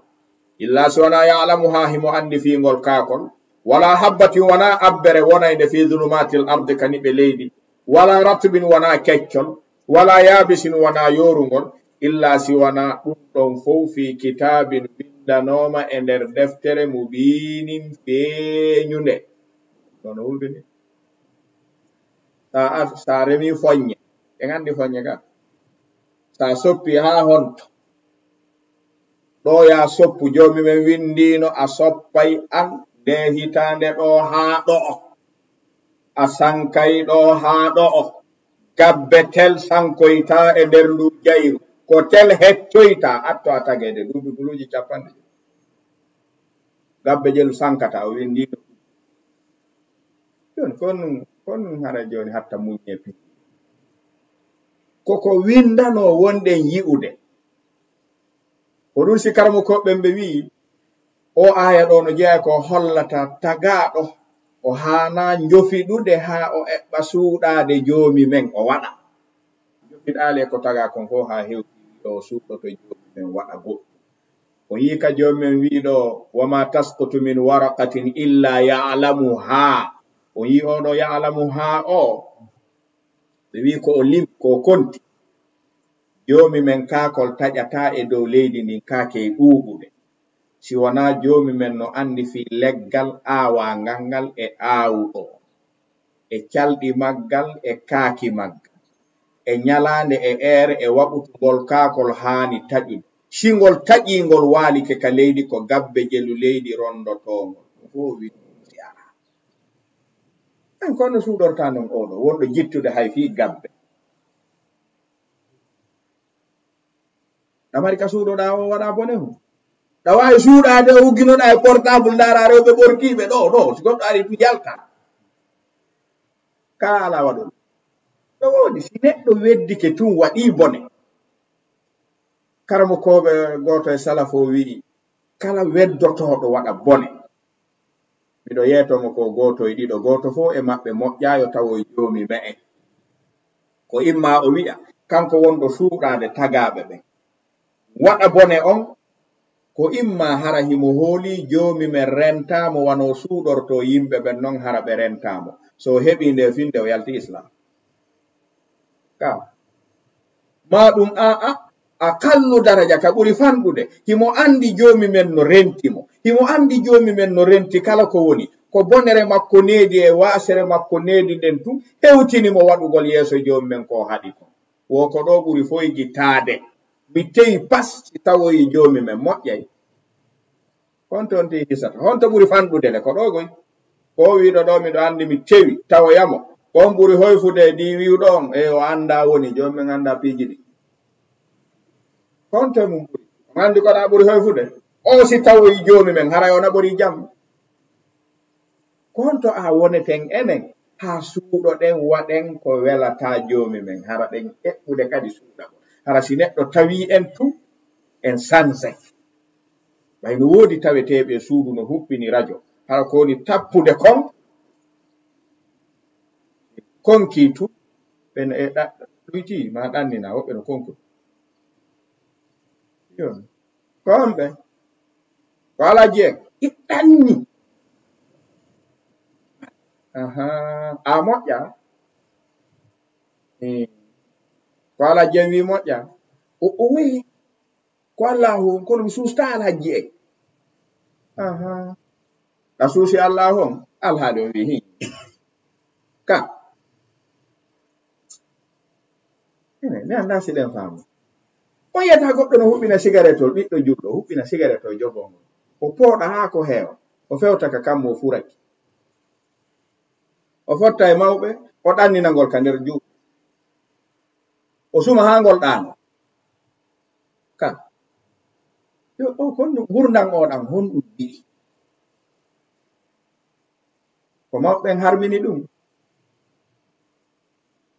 illa sona ya'lamuha himo andi fi ngol kakol wala habbatin wana abbere wonayde fi dhulumatil ardi kanibe leydi wala ratbin wana keccol wala yabisin wana yorungol illa si wana ɗum ɗon fof fi kitabin bindanoma e nder deftere mubinin feeñunde nono wulbini sa remi foññe e gandi foññe ka sa soppi ha honto ɗo ya soppu jomi men windino a soppay an nde hitande ɗo ha ɗo a sankay ɗo ha ɗo gabbe tel sankoyta e nder ndu jayru ko tel hettoyta atto a tagede duuɓi buluji capanɗe gabbe jelu sankata o windino joni kon hara joni hatta muñe pi koko windano wonɗen yi'ude ko ɗum si karamo koɓɓe ɓe wi o aya ɗo no jeeya ko hollata tagaɗo o hana jofiɗude ha o eɓɓa suuɗade joomi men o waɗa jofiɗale ko taga kon fo ha hewti ɗo suuɗoto joomi men waɗa goɗɗum o yii ka joomi men wiɗo wama tasqutu min waraqatin illa ya'lamuha o yii oɗo ya'lamuha o ɓe wi ko o lim ko konti joomi men kakol taƴata e dow leydi ndin kake ɗuuɓude si wona joomi men no andi fi leggal aawangal ngal e aawuɗo e calɗi maggal e kaaki maggal e nyalande e eere e waɓutugol kakol haani taƴude singol taƴingol waalike ka leydi ko gabbe jelu leydi rondotongol fo wi siara en kono suuɗorta non oɗo wonɗo jittude hay fi gabbe ɗamari ka suuɗoɗa o waɗa bone hu ɗa wawi suuɗade o ugginoɗa e portable ndara rewɓe ɓorkiɓe ɗo si goɗɗo ari tu jalta ka ala waɗol ɗo woodi si neɗɗo weddike tun waɗi bone karamo koɓe goto e salafo wi'i kala weddotoɗo waɗa bone miɗo yeetomo ko goto e ɗiɗo goto fo e maɓɓe moƴƴayo tawo e joomi me'e ko imma o wi'a kanko wonɗo suuɗade tagaɓe ɓen waɗa bone on ko imma hara himo hooli joomi men rentamo wano suuɗorto yimɓe ɓen non hara ɓe rentamo so heɓi nde finde o yalti islam ka ma ɗum a kallu daraja ka ɓuri fanɗude himo andi joomi men no rentimo himo andi joomi men no renti kala ko woni ko bonere makko needi e wasere makko needi nden tu hewtinimo waɗugol yeeso joomi men ko haɗi ko wo ko ɗo ɓuri foyji taade mi tewi pas si tawoyi joomi men moƴƴay honton ti hisata honto ɓuri fanɗude le ko ɗo goy ko wiɗo ɗo miɗo andi mi tewi tawoyamo kon ɓuri hoyfude ɗi wiwɗo on e o anda woni joomi men anda piiji ɗi honto mum ɓuri on andi koɗa ɓuri hoyfude o si tawoyi joomi men haray o naɓori jam ko honto a woneten enen ha suuɗo ɗen waɗen ko welata joomi men hara ɗen eɓɓude kadi suuɗago hara si neɗɗo tawi en tu en sansay ɓay no woodi taweteɓe suudu no huɓɓini radio hara ko woni tappude konki tu ɓen e ɗuyti ma ɗannina woɓɓe no konkuɗo ko honɓe ko ala jeen iɗɗanni a moƴƴa ko ala jeen wi moƴƴa o wi ko allahu kono mi suusta alhaji en ɗa suusi allahu on alhaade on wi hi ka mi anda si ɗen faamu on yiyata goɗɗo no huɓɓina cigarette ol ɓiɗɗo juɗɗo huɓɓina cigarette o jogongol o pooɗa haa ko heewa o fewta ka kammo o furaki o fotta e mawɓe o ɗanninangol ka nder juuɗe o suma haa ngol ɗaano ka o konno gurdam oɗam honɗum yiɗi ko mawɓen harmini ɗum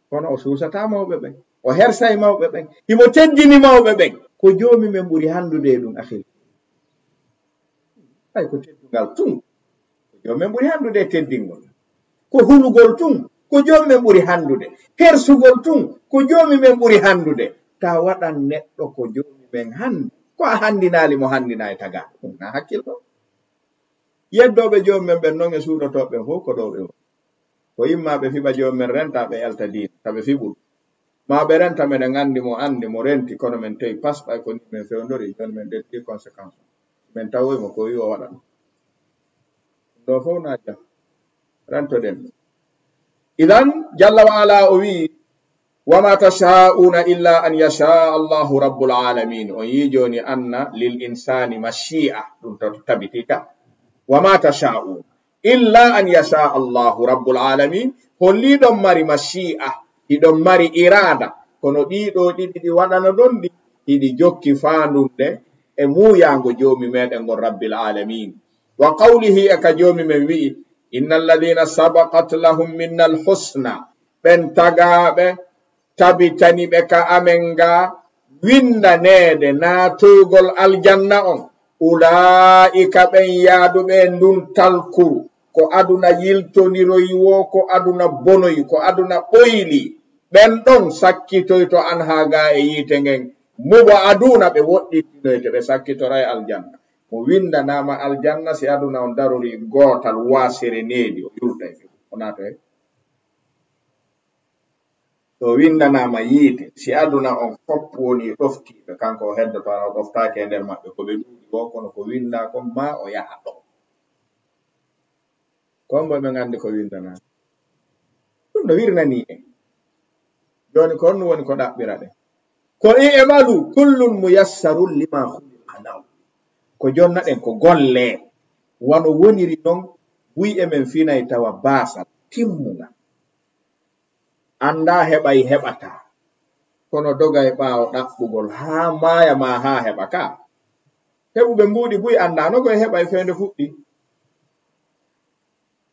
kono o suusata mawɓe ɓen o hersay mawɓe ɓen himo teddini mawɓe ɓen ko joomi men ɓuri handude ɗum ahil ay ko teddungal tun ko joomi men ɓuri handude teddingol ko hulugol tun ko joomi men ɓuri handude hersugol tun ko joomi men ɓuri handude ta waɗan neɗɗo ko joomi men hande ko a handinali mo handina e taga ɗum na hakkillo yeddoɓe joomi men ɓen noon e suuɗotoɓe fof ko ɗo ɓe ko yimma ɓe fiɓa joomi men renta ɓe yalta diina taɓe fiɓul ma ɓe renta meɗen andi mo renti kono men tawi pasɓay ko ni men fewdori joni men ɗetti conséquence men tawoymo ko wi o waɗa ɗum ɗo fof na jam rentoɗen idan jalla wa ala o wi wama tasha'una illa an yasha allahu rabbul alamin on yi joni anna lil insani mashi'a ɗum to tabiti ka wama tasha'una illa an yasha allahu rabbul alamin holliɗon mari mashi'a hiɗon mari irada kono ɗiɗo ɗiɗi ɗi waɗana ɗon ɗi hiɗi jokki faandunde e muuyaango joomi meɗen ngon rabbil alamin wa qawlihi e ka joomi men wi'i innal ladina sabaqat lahum minnal husna ben tagaɓe tabitani ɓe ka amen ga windanede natugol aljanna on ulaika ɓen yaaduɓe ndun talkuru ko aduna yiltoniroyi wo ko aduna bonoyi ko aduna ɓoyli ɓen ɗon sakkitoyto an ha ga e yiite ngen mubo aduna ɓe woɗɗitinoyte ɓe sakkitoray aljanna mo windanama aljanna si aduna on darori gotal wasere needi o yurtay o nato he to windanama yiite si aduna on fop woni ɗoftiɓe kanko o heddoto o ɗoftake e nder maɓɓe ko ɓe ɗuuɗi wo kono ko winda kon ma o yaha ɗo kombo ɓe gandi ko windana ɗum no wirnani en joni ko honno woni ko ɗaɓɓira ɗe ko i'malu kullun muyassarun lima khuliqa lahu ko jonna ɗen ko golle wano woniri non wi emen finay tawa basal timmuga anda heɓay heɓata kono doga e ɓaawo ɗaɓɓugol ha maya ma ha heɓa ka heɓuɓe mbuɗi buy anda no koye heɓa e fende fuɗɗi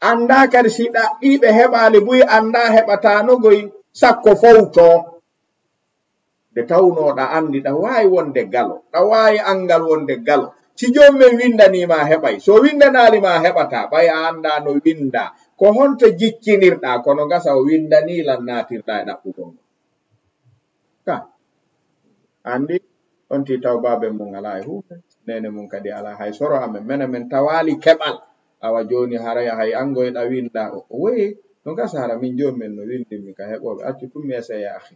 anda kadi si ɗaɓɓiɓe heɓali buy anda heɓata no goy sakko fowto nde tawnoɗa andi ɗa wawi wonde galo ɗa wawi angal wonde galo si jommen windanima heɓay so windanalima heɓata ɓay a anda no winda ko honto jikkinirɗa kono gasa o windanilan natirɗa e ɗaɓɓugol ka andi on ti taw babe mum ala e huuɓe nene mum kadi ala hay soro amen mene men tawali keɓal awa joni haraya hay angoyɗa winda o woyi no gasa hara min jommen no windinmi ka heɓoɓe accu tummi essaya ahi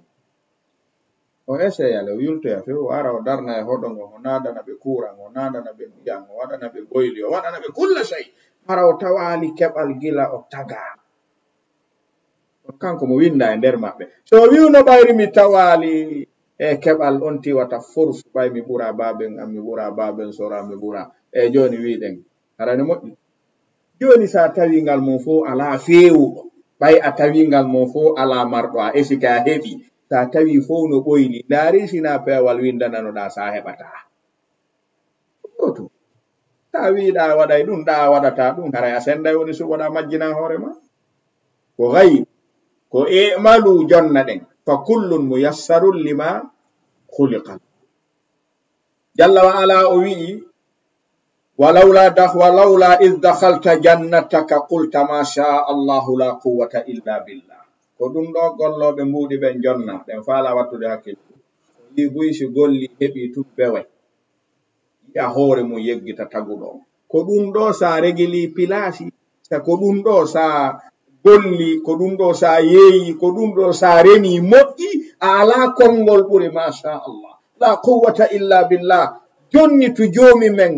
o essayale o yultoya few o ara o darna e hoɗo ngo o nadana ɓe kuran o nadana ɓe ndiyam o waɗana ɓe boyli o waɗana ɓe kulla sey hara o tawali keɓal gila o taga kanko mo winda e nder maɓɓe so wiwno ɓayri mi tawali e keɓal on tiwata force ɓay mi ɓura baben am mi ɓura baben sora mi ɓura e joni wiɗen harani moƴƴi joni sa tawingal mum fo ala fewuɗo ɓay a tawingal mum fo ala marɗo a esika a heɓi sa tawi fo no ɓoyli ndaari sina pewal windananoɗa sa heɓata ɗotu ta wiɗa waɗay ɗum ɗa waɗata ɗum haray a senday woni suɓoɗa majjinan hoorema ko gayi ko i'malu jonna ɗen fa kullun muyassarun lima khuliqa jalla wa ala o wi'i walawla id dakhalta jannataka qulta ma sha allahu la quwwata illa billah ko ɗum ɗo golloɓe mbuɗi ɓen jonna ɓen faala wattude hakkille yi buysi golli heɓi tubbeway yi'a hoore mum yeggita taguɗo ko ɗum ɗo sa regili pilasi ko ɗum ɗo sa golli ko ɗum ɗo sa yeeyi ko ɗum ɗo sa remi moƴƴi a ala konngol ɓuri masha Allah la quwwata illa billah jonni to joomi men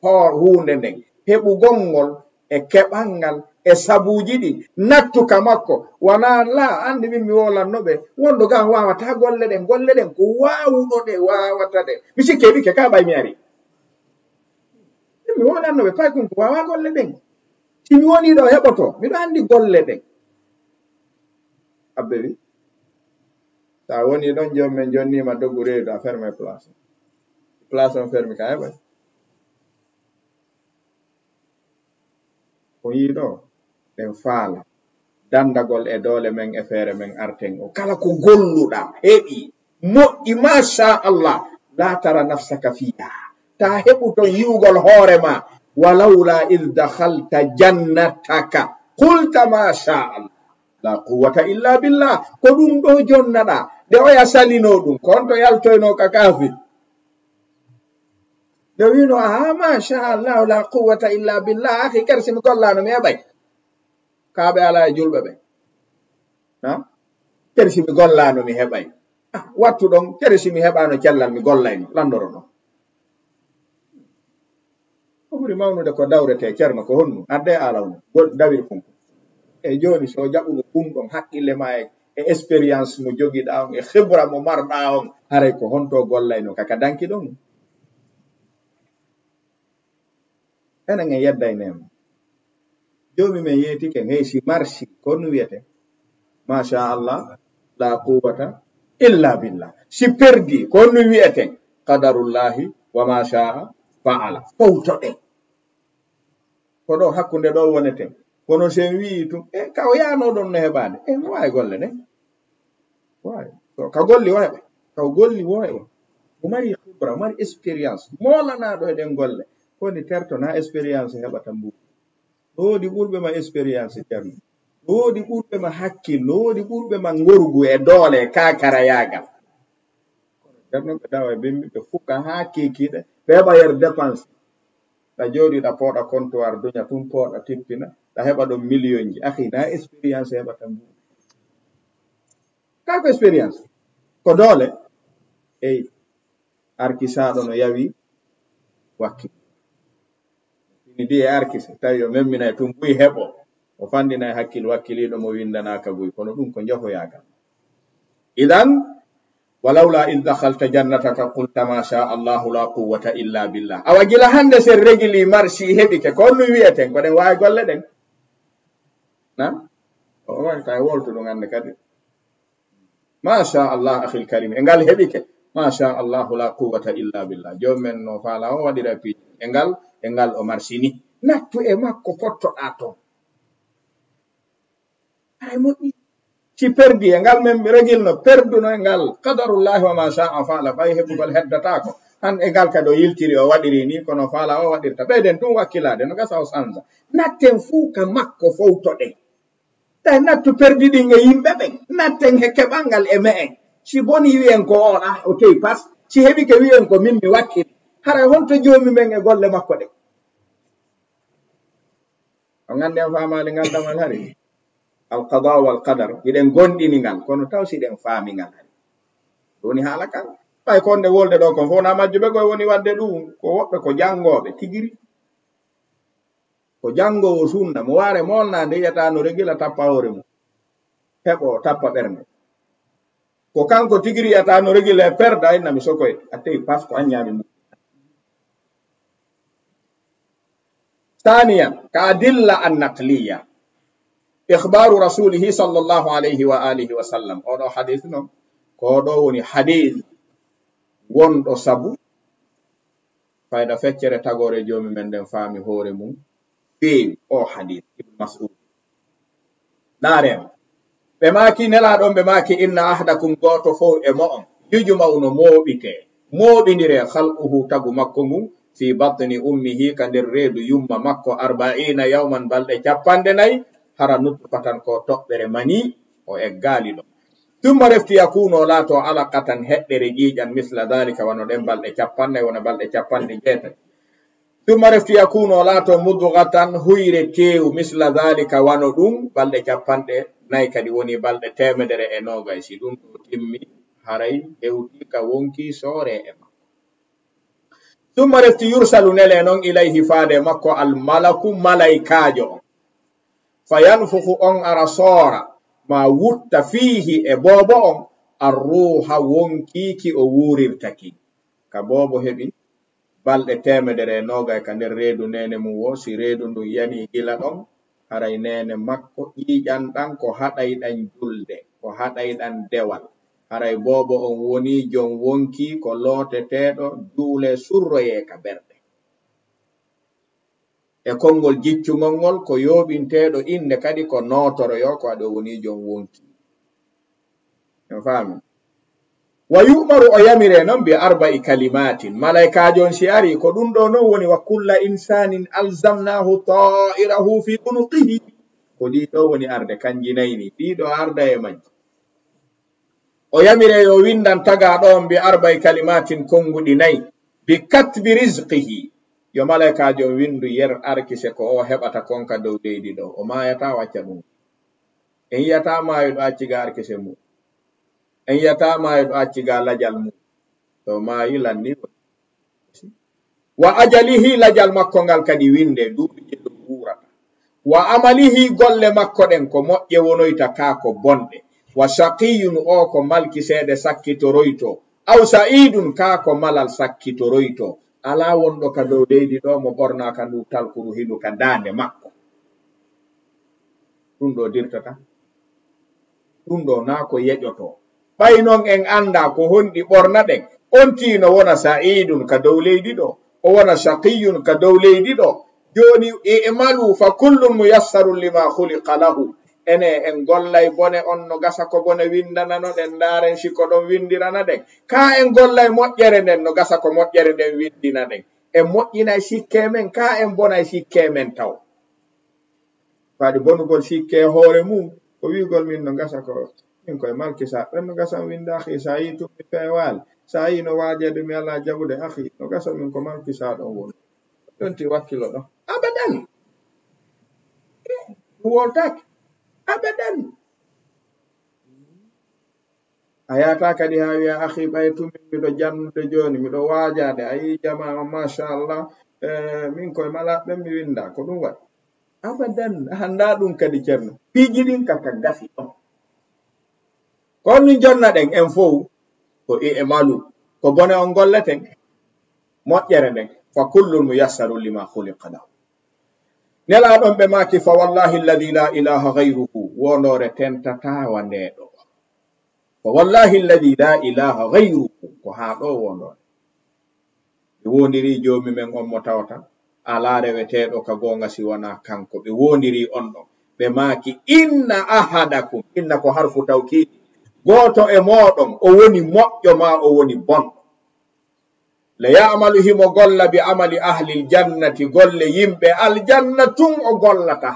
hor hunde nden heɓu gongol e keɓalngal e sabuji ɗi nattuka makko wana la andi min mi wolanno ɓe wondo gan wawata golle ɗen ko wawuɗo ɗe wawata ɗe mi sikkeɓi ke ka ɓay mi ari mi wolanno ɓe pay ko wawa golle ɗen si mi woni ɗo heɓoto miɗo andi golle ɗen abbe wi sa woni ɗon jommen jonnima doggu reedu a ferme place on fermi ka heɓay ko yiɗo ɗen faala dandagol e doole men e feere men arten o kala ko golluɗa heɓi moƴƴi masha Allah la tara nafsaka fiha ta heɓu ton yiwgol hoorema walawla id dakhalta jannataka qulta ma sha Allah la quwwata illa billah ko ɗum ɗo jonnaɗa nde oya salino ɗum ko on to yaltoyno ka kaafi nde wino a masha Allah la quwwata illa billah akhi kersi mi gollano mi heɓay kaaɓe ala e julɓe ɓe kersi mi gollano mi heɓay wattu ɗon kersi mi heɓano cellal mi gollayno landoro ɗon ko ɓuri mawnude ko dawrete ceerno ko honnu adde alawno gol dawir funko e joni so jaɓuno ɗum haqqille ma e expérience mo jogiɗa on e khibra mo marɗa on haray ko honto gollayno kaka danki ɗon enen en yedday nema jomi men yeetike hey si marsi ko nu wiyete masha Allah la quwwata illa billah si perdi ko nu wiyete qadarullahi wa ma sha'a fa'ala fawto ɗen ko ɗo hakkunde ɗo wonete kono sen wi tum ka o yaano ɗon no heɓade mo wawi golle ne wawi ka golli wawi ka golli wawi o mari khibra mari expérience molanaɗo eɗen golle koni terto na expérience heɓata mbu woodi ɓurɓe ma expérience terno woodi ɓurɓe ma hakkillo woodi ɓurɓe ma ngorugu e doole kakara yagal terno ɓe dawa bimbi ɓe fuka ha kekiɗe ɓe heɓa yer dépense ɗa jooɗiɗa pooɗa comptoir duña tum pooɗa tippina ɗa heɓa ɗon million ji ahi na expérience heɓata mbu kako expérience ko doole eyi arkisaɗo no yawi wakkil ni di e arkise tawi o memminay tum buy heɓo o fandinay hakkil wakkiliɗo mo windanaka buy kono ɗum ko jofoyagal idan walawla in dakhalta jannataka qulta ma sha allahu la quwwata illa billah awa gila hande sen régili marsi heɓike ko onno wiyeten ko ɗen wawi golle ɗen na o wawi kay woltu ɗum hande kadi ma sha allah akhil karim e ngal heɓike ma sha allahu la quwwata illa billah jomumen no faala o waɗira piiji e ngal o marsini nattu e makko pottoɗa toon ay moƴƴi si perdi e ngal men régil no perduno e ngal qadarullahi wa ma sha'a faala ɓay heɓugol heddatako han e ngal kadi o yiltiri o waɗiri ni kono faala o waɗirta ɓeyden ɗum wakkilade no gasa o sansa natten fuu ka makko fowtoɗen tawi nattu perdi ɗin e yimɓe ɓen natten he keɓalngal e me en si boni wiyen ko oɗa o tewi pas si heɓi ke wiyen ko min mi wakkili haray honto joomi men e golle makko ɗe o gandi en famali ngal ɗamal hari alqada wal qadar iɗen gonɗini ngal kono taw siɗen faami ngal hari woni haala kan ɓay konde wolde ɗo kon fof na majjuɓe koye woni wadde ɗum ko woɓɓe ko janngoɓe tigiri ko janngowo sunna mo waare molnade yiyatano regila tappa hoore mum heɓo tappa ɓernde ko kanko tigiri yiyatano regila e perda inna mi sokoye a tewi pas ko anñami mum ثانيا كأدلة النقلية إخبار رسوله صلى الله عليه وآله وسلم أو حديثنا كودوني حديث وندو سبو فإذا فكر تغور جومي من دم فامي هوري مون في أو حديث ابن مسعود نارم بماكي نلادون بماكي إن أحدكم غوتو فو إمام يجمعون موبينيري خلقه تغو مكمو في بطن أمه كان الريد يوم مكو 40 يوما بل جاباندناي hara nutfatan ko toɓɓere mani o eggali ɗo ثم رفت يكون لاتو علقة هدر جيجا مثل ذلك ونودن balɗe capanɗe wona balɗe capanɗe jeetati ثم رفت يكون لاتو مضغة huyre tew مثل ذلك wano ɗum balɗe capanɗe nayi kadi woni balɗe temedere e nogay si ɗum ɗo timmi haray hewti ka wonki soore e makko ثم رفت يرسل nele non ilayhi faade makko almalaku malaikajo fayanfuku on ara soora ma wutta fiihi e boobo on arruha wonkiiki o wuurirtaki ka boobo heɓi balɗe temedere e nogay ka nder reedu nene mum wo si reedu ndu yani gila ɗon haray nene makko ƴiiƴan ɗan ko haɗayɗan julde ko haɗayɗan dewal haray boobo on woni jon wonki ko looteteeɗo juule surroye ka berɗe e konngol jiccugol ngol ko yooɓinteeɗo inde kadi ko nootoroyo ko aɗo woni jon wonki en faami wa yu'maru o yamire noon bi arba'i kalimatin malaikajon si ari ko ɗum ɗo noon woni wa kulla insanin alzamnahu ta'irahu fi unuqihi ko ɗiɗo woni arde kanji nayni ɗiɗo arda e majji o yamire yo windan taga ɗon bi arba'i kalimatin konguɗi nayi bi katbi rizqihi yo malaikajo windu yer arkise ko o heɓata konka dow leydi ɗo o mayata wacca ɗum en yiyata mayo ɗo acciga arkise mum en yiyata mayo ɗo acciga lajal mum to mayi landi wa ajalihi lajal makko ngal kadi winde duuɓi je ɗum wurata wa amalihi golle makko ɗen ko moƴƴe wonoyta ka ko bonɗe wa shaqiyun o ko malki seeɗe sakkitoroyto aw sa'idun ka ko malal sakkitoroyto ala wonɗo ka dow leydi ɗo mo ɓornaka ndu talkuru hiɗu ka dande makko ɗum ɗo dirtata ɗum ɗo na ko yeƴoto ɓay non en anda ko honɗi ɓorna ɗen on tino wona sa'idun ka dow leydi ɗo o wona shaqiyun ka dow leydi ɗo joni i'malu fa kullun muyassarun lima khuliqa lahu. Ene en gollay bone on no gasa ko bone windanano den ndaren siko ɗon windirana den. Ka en gollay moƴƴere nden no gasa ko moƴƴere nden windina den. En moƴƴinay sikke men, ka en bonay sikke men taw. Faade bonugol sikke hoore mum ko wigol min no gasa ko min koye malkisa ɗon no gasa winda akhi sa yi tummi peewal sa yi no waajede mi ala jaɓude akhi no gasa min ko malkisa ɗon woni ɗonti wakkilo ɗon abadan woltake abadan a yata kadi ha wiya akhi ɓay tumin miɗo jannude joni miɗo waajade a yi jama machallah min koye malaɓe mi winda ko ɗum waɗi abadan handa ɗum kadi ceerno piiji ɗin kaka gasi ɗon kon min jonna ɗen en fof ko i'malu ko bone on golleten moƴƴere nden fa kullun muyassaru lima khuliqa lahu nelaɗon ɓe maki fa wallahi alladi la ilaha gayruhu wonore tentatawa ndeɗo fa wallahi alladi la ilaha gayruhu ko ha ɗo wonore ɓe wondiri jomi men on mo tawata ala reweteɗo ka gonga si wona kanko ɓe wondiri on ɗo ɓe maki inna ahadakum inna ko harfu tawkidi goto e moɗon o woni moƴƴo ma o woni bonɗo la ya'malu himo golla bi amali ahli aljannati golle yimɓe aljanna tun o gollata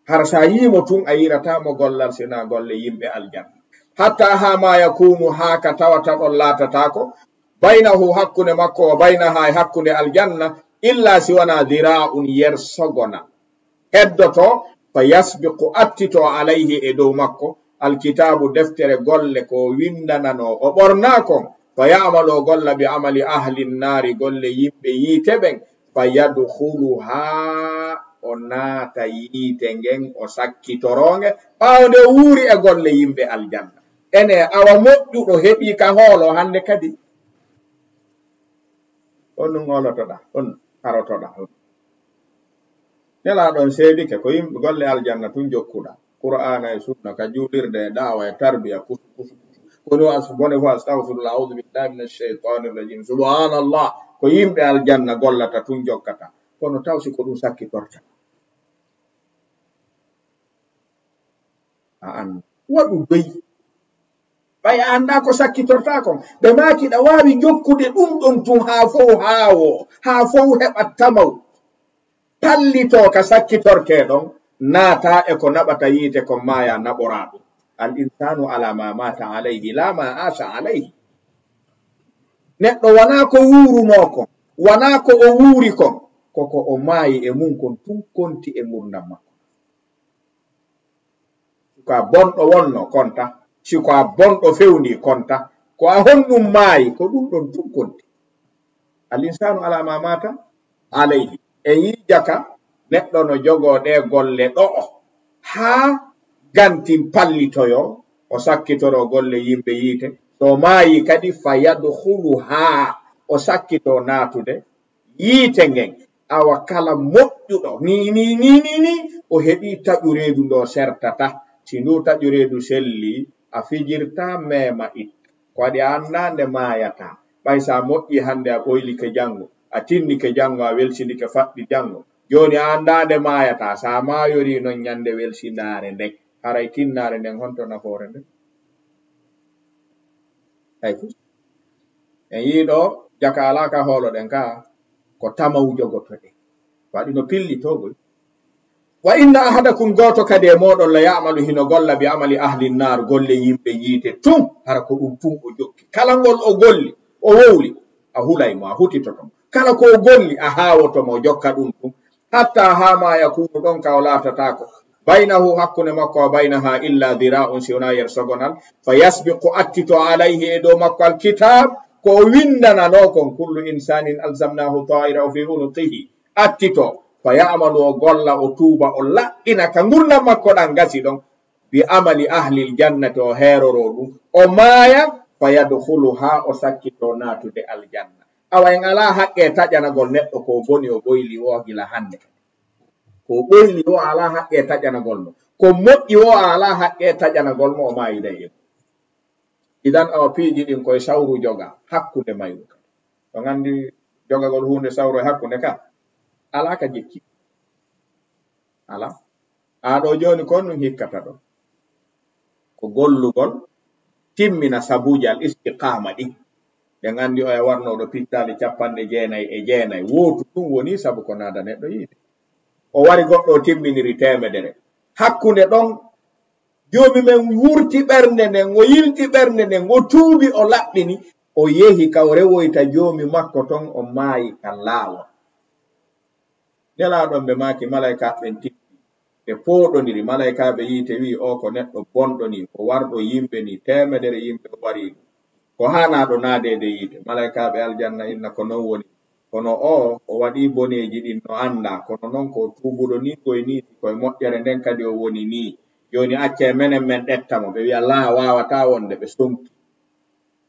har sa yimo tun a yiratamo gollal sina golle yimɓe aljanna hatta ha ma yakunu haka tawata ɗon latatako baynahu hakkunde makko o baynaha e hakkunde aljanna illa si wona dira'un yersogona heddoto fa yasbiqu attito alayhi e dow makko alkitabu deftere golle ko windanano o ɓornakon fa ya'malu o golla bi amali ahli nnari golle yimɓe yiite ɓen fa yadkhuluha o naata yiite ngen o sakkitoronge ɓawde wuuri e golle yimɓe aljanna ene awa moƴƴuɗo heɓi ka hoolo hande kadi on ɗum olotoɗa on harotoɗa nelaɗon seedike ko yimɓe golle aljanna tun jokkuɗa qur'ana e sunna ka juulirde e da'wa e tarbiya kusu kono bone fo astaghfirullah a'udhu billahi minash shaitanir rajim subhanallah ko yimɓe aljanna gollata tun jokkata kono tawsi ko ɗum sakkitorta a an waɗu doyi ɓay a anda ko sakkitorta kon ɓe makiɗa wawi jokkude ɗum ɗon tun ha fof haawo ha fof heɓa tamaw pallito ka sakkitorte ɗon naata e ko naɓata yiite kon maya naɓora ɗum al insanu ala ma mata alayhi la ma asha alayhi neɗɗo wona ko wuruno kon wona ko o wuuri kon koko o maayi e mum kon tun konti e gurdam makko ko a bonɗo wonno konta siko a bonɗo fewni konta ko a honɗum maayi ko ɗum ɗon tun konti al insanu ala ma mata alayhi e yijaka neɗɗo no jogoɗe golle ɗo ha gantin pallitoyo o sakkitoro golle yimɓe yiite to maayi kadi fa yadkhulu ha o sakkito natude yiite ngen awa kala moƴƴuɗo ni o heɓi taƴureedu ndo sertata si ndu taƴureedu selli a fijirta mema itta ko waɗi a annande maayata ɓay sa moƴƴi hande a ɓoylike janngo a tinnike janngo a welsindike faɗɗi janngo joni a andande maayata sa maayori non ñande welsinare nden haray tinnare nden honto nafoore nden ay fu en yiiɗo jaka alaka hoolo ɗen ka ko tamaw jogotoɗe waɗi no pillitogol wa inna ahadakum goto kadi e moɗon la ya'malu hino golla bi amali ahli nnar golle yimɓe yiite tun hara ko ɗum tun o jokki kala ngol o golli o wowli a hulaymo a hutitotomo kala ko o golli a hawotomo jokka ɗum tun hatta ha ma yakunu ɗon ka o laatatako baynahu hakkunde makko wa baynaha illa dira'un si wona yersogonal fa yasbiqu attito alayhi e dow makko alkitab ko windanano kon kullu insanin alzamnahu ta'irahu fi unuqihi attito fa ya'malu o golla o tuuba o laɗɗina ka gurdam makko ɗan gasi ɗon bi amali ahli ljannati o heeroro ɗum o maaya fa yadkhuluha o sakkito natude aljanna awa en ala haqqe taƴanagol neɗɗo ko boni o ɓoyli o gila hande ko ɓoyli o ala haqqe taƴanagol mo ko moƴƴi o ala haqqe taƴanagol mo o maayida e idan awa piiji ɗin koye sawru joga hakkunde mayru to gandi jogagol hunde sawru e hakkunde ka ala ka jekki ala aɗo joni kon ɗum hikkata ɗo ko gollugol timmina sabuji al istiqama ɗi ɓe gandi o e warnoɗo pittali 99 wotu ɗum woni sabu ko nada neɗɗo yiide o wari goɗɗo o timminiri 100 hakkunde ɗon jomi men wurti ɓernde nden o yilti ɓernde nden o tuubi o laɓɓini o yehi kaw rewoyta jomi makko ton o maayi ka laawol nelaɗon ɓe maaki malaika ɓen tippi ɓe pooɗoniri malaikaɓe yiite wi o ko neɗɗo bonɗo ni ko warɗo yimɓe ni 100 yimɓe wari ko hanaɗo naadede yiite malaikaɓe aljanna inna ko non woni kono o waɗi boneji ɗin no anda kono noon ko tuubuɗo ni koye ni koye moƴƴere nden kadi o woni ni joni acce menen men ɗettamo ɓe wiya la wawata wonde ɓe sonki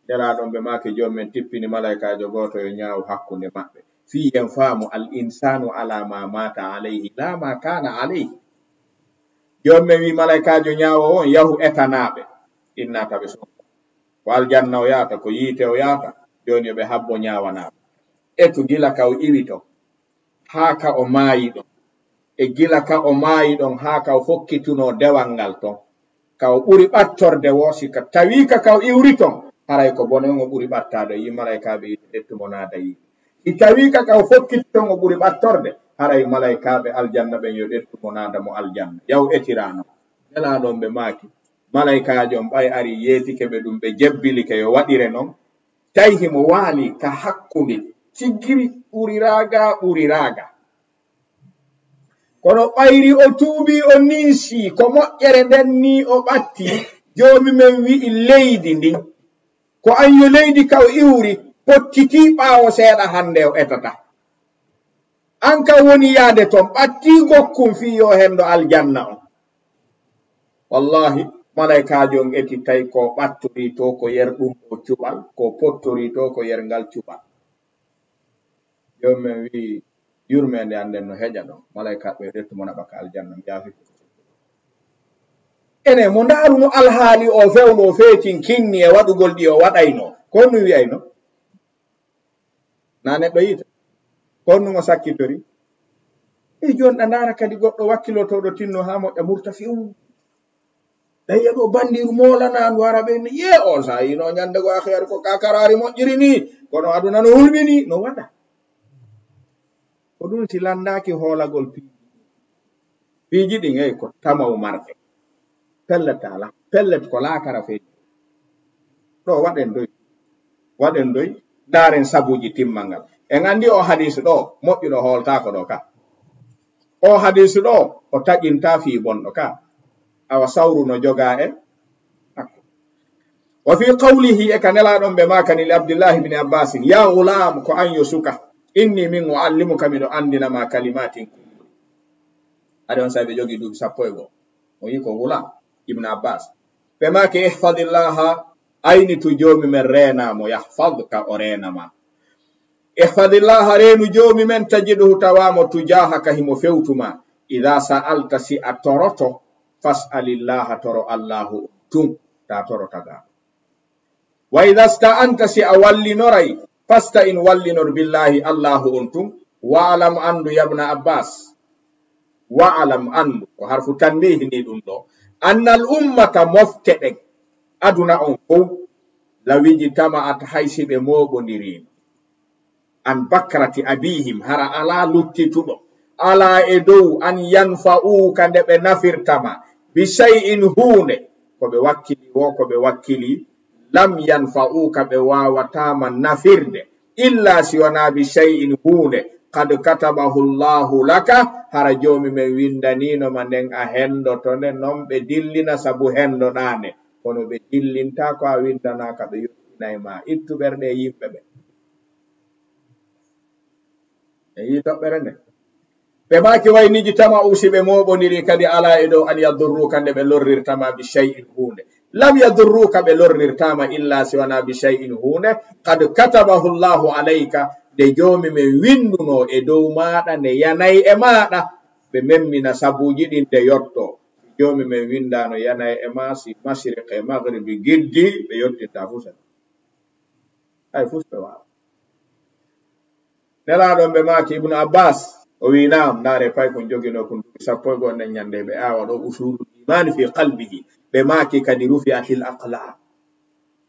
nelaɗon ɓe maaki jom men tippini malaikajo goto yo ñaawu hakkunde maɓɓe fi en faamu al insanu ala ma mata alayhi la ma kana alayhi jom men wi malaikajo ñaawo on yahu etanaɓe innata ɓe sonka ko aljanna o yaata ko yiite o yaata joni ɓe habbo ñaawanaɓe eto gila ka o iwi ton haa ka o maayi ɗon e gila ka o maayi ɗon haa ka o fokkituno dewal ngal ton ka o ɓuri ɓattorde woosi ka tawi ka o iwri ton haray ko bone on o ɓuri ɓattade yi malaikaɓe yiide ɗettumo naada yiide si tawi ka o fokkiti ton o ɓuri ɓattorde haray malaikaɓe aljanna ɓen yo ɗettumo naada mo aljanna yaw etirano nelaɗon ɓe maaki malaikajon ɓay ari yeetike ɓe ɗum ɓe jebbilike yo waɗire noon tawi mo waali ka hakkunde siggiri ɓuri raaga kono ɓayri o tuubi o niisi ko moƴƴere nden ni o ɓatti joomi men wi'i leydi ndin ko an yo leydi ka o iwri pottiti ɓaawo seeɗa hande o etata an ka woni yaade ton ɓatti gokkum fii yo hendo aljanna on wallahi malaikajo on eti tawi ko ɓattori to ko yer ɗum o cuɓal ko pottori to ko yer ngal cuɓal jomumen wi yurmede anden no heƴa ɗon malaikaɓe rettumo naɓaka aljanna jaafi ene mo ndaaruno alhaali o fewno o feetin kinni e waɗugol ɗi o waɗayno ko nu wiyayno na neɗɗo yiita kon nu o sakkitori e joni ɗa ndaara kadi goɗɗo wakkilotoɗo tinno ha moƴƴa murta few ɗaya ɗo bandiru molanandu wara ɓe ni ye on sa yino ñande go akhiyar ko kakarari moƴƴiri ni kono aduna no hulɓini no waɗa ko ɗum si landaki hoolagol piiji ɗin ey ko tamaw marɓe pellet ala pellet ko laakara feeji ɗo waɗen doy daren sabuji timmangal en andi o hadis ɗo moƴƴuɗo hooltako ɗo ka o hadis ɗo o taƴinta fii bonɗo ka awa sawru no joga e hakko wa fi qawlihi e ka nelaɗon ɓe makani li abdillahi ibn abbas ya gulam ko an yo suka inni min uallimuka miɗo andinama kalimatin aɗa on saɓe jogi duuɓi 11 o yi ko gulam ibn abbas ɓe maki ihfadillaha ayni tu jomi men renamo yahfadka o renama ihfadillaha renu jomi men tajiduhu tawamo tujahaka himo fewtuma ida sa'alta si a toroto fas'alillaha toro allahu tun ta toro taga wa idha sta'anta si a wallinoray fasta in wallinor billahi allahu on tun wa'alam andu yabna abbas wa'alam andu ko harfu tanbihi ni ɗum ɗo annal ummata mofteɗen aduna on fof lawiji tama'at haysiɓe moɓondirino an bakrati abihim hara ala luttituɗo ala e dow an yanfa'uka nde ɓe nafirtama bi shay'in hunde ko ɓe wakkili wo ko ɓe wakkili lam yanfa'uka ɓe wawatama nafirde illa siwana bi shay'in hunde kad katabahu llahu laka hara jomi men windanino ma nden a hendoto nde non ɓe dillina sabu hendoɗane kono ɓe dillinta ko a windanaka ɓe yottinayma ittu ɓerɗe yimɓe ɓe e yi toɓɓere nde ɓe maki wayniji tama usiɓe moɓoniri kadi ala e dow an yadurruka nde ɓe lorrirtama bi shay'in hunde lam yadurruka ɓe lorrirtama illa siwana bi shay'in hunde kad katabahu llahu alayka nde jomi men winduno e dow maɗa nde yanayi e maɗa ɓe memmina sabuji ɗin nde yotto jomi men windano yanayi e ma si mashriq e maghribi giddi ɓe yottitta fusa ay fusɓe wawa nelaɗon ɓe maki ibnu abbas o wi naam ndaare pay ko jogino ko duuɓi sappo e gonɗen ñande ɓe awa ɗo usulul imani fi qalbihi ɓe maaki kadi rufi'atil aqlam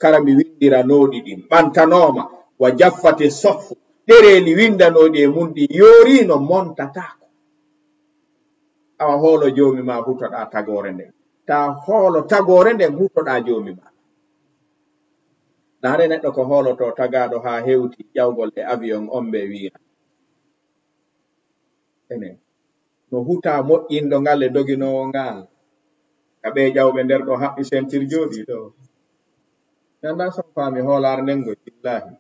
kara mi windiranoɗi ɗin ɓantanoma wa jaffati sohfu ɗereli windanoɗi e mum ɗi yorino montatako awa hoolo joomi ma hutoɗa tagore nden ta hoolo tagore nden hutoɗa joomi ma naare neɗɗo ko hooloto tagaɗo ha hewti ƴawgol e avion on ɓe wiira enen no huta moƴƴinɗo ngal e doginowo ngal ka ɓe ƴawɓe nder ɗo haɓɓi sentir jooɗi ɗo nanda son faami hoolare nden go billahi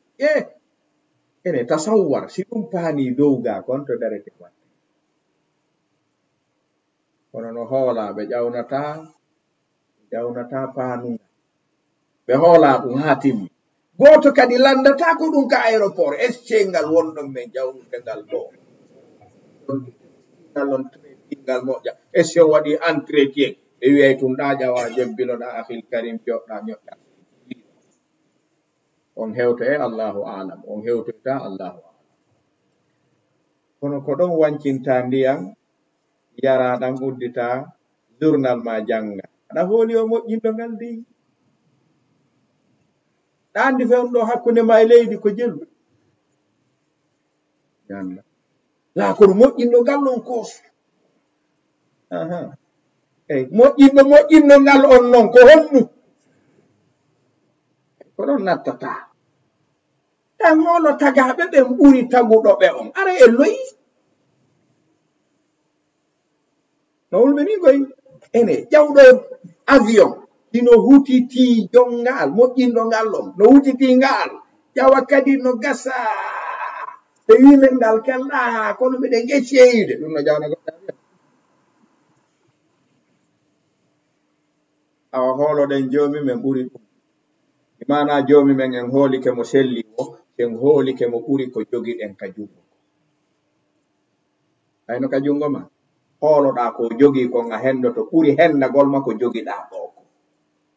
ene tasawwar si ɗum paani dow ga kon to darete watte kono no hoola ɓe ƴawnata paanunga ɓe hoola ɗum ha timmi goto kadi landata ko ɗum ka aéroport escengal wonɗon men jawnude ngal ɗo ngal on ngal moƴƴa esce waɗi entretien ɓe wiyay tum ɗa ƴawa jebbinoɗa ahil karim joɗɗa ñoƴƴa on hewto e allahu alam on hewtoyta allahu alam kono ko ɗon wancinta ndiyam yaraɗan uddita journal ma janga aɗa hooli o moƴƴinɗo ngal dey ɗa andi fewɗo hakkunde ma e leydi ko jellu yanda la kono moƴƴinɗo ngal on koosu eyi moƴƴinɗo ngal on noon ko honɗum ko ɗon nattata tan hoolo tagaɓe ɓen ɓuri taguɗo ɓe on ara e loyi no wulɓe ni koy ene ƴawɗo avion dino hutiti jongal moƴƴinɗo ngal on no hutiti ngal ƴawa kadi no gasa ɓe wimen ngal kelɗa kono miɗen ƴecceyide ɗum no jawna goɗɗa awa hooloɗen joomi men ɓuri ɗum imana joomi men en hoolike mo selli o en hoolike mo ɓuri ko jogiɗen ka jungo hayno ka jungo ma hooloɗa ko jogi kon a hendoto ɓuri hendagol ma ko jogiɗa ɗo ko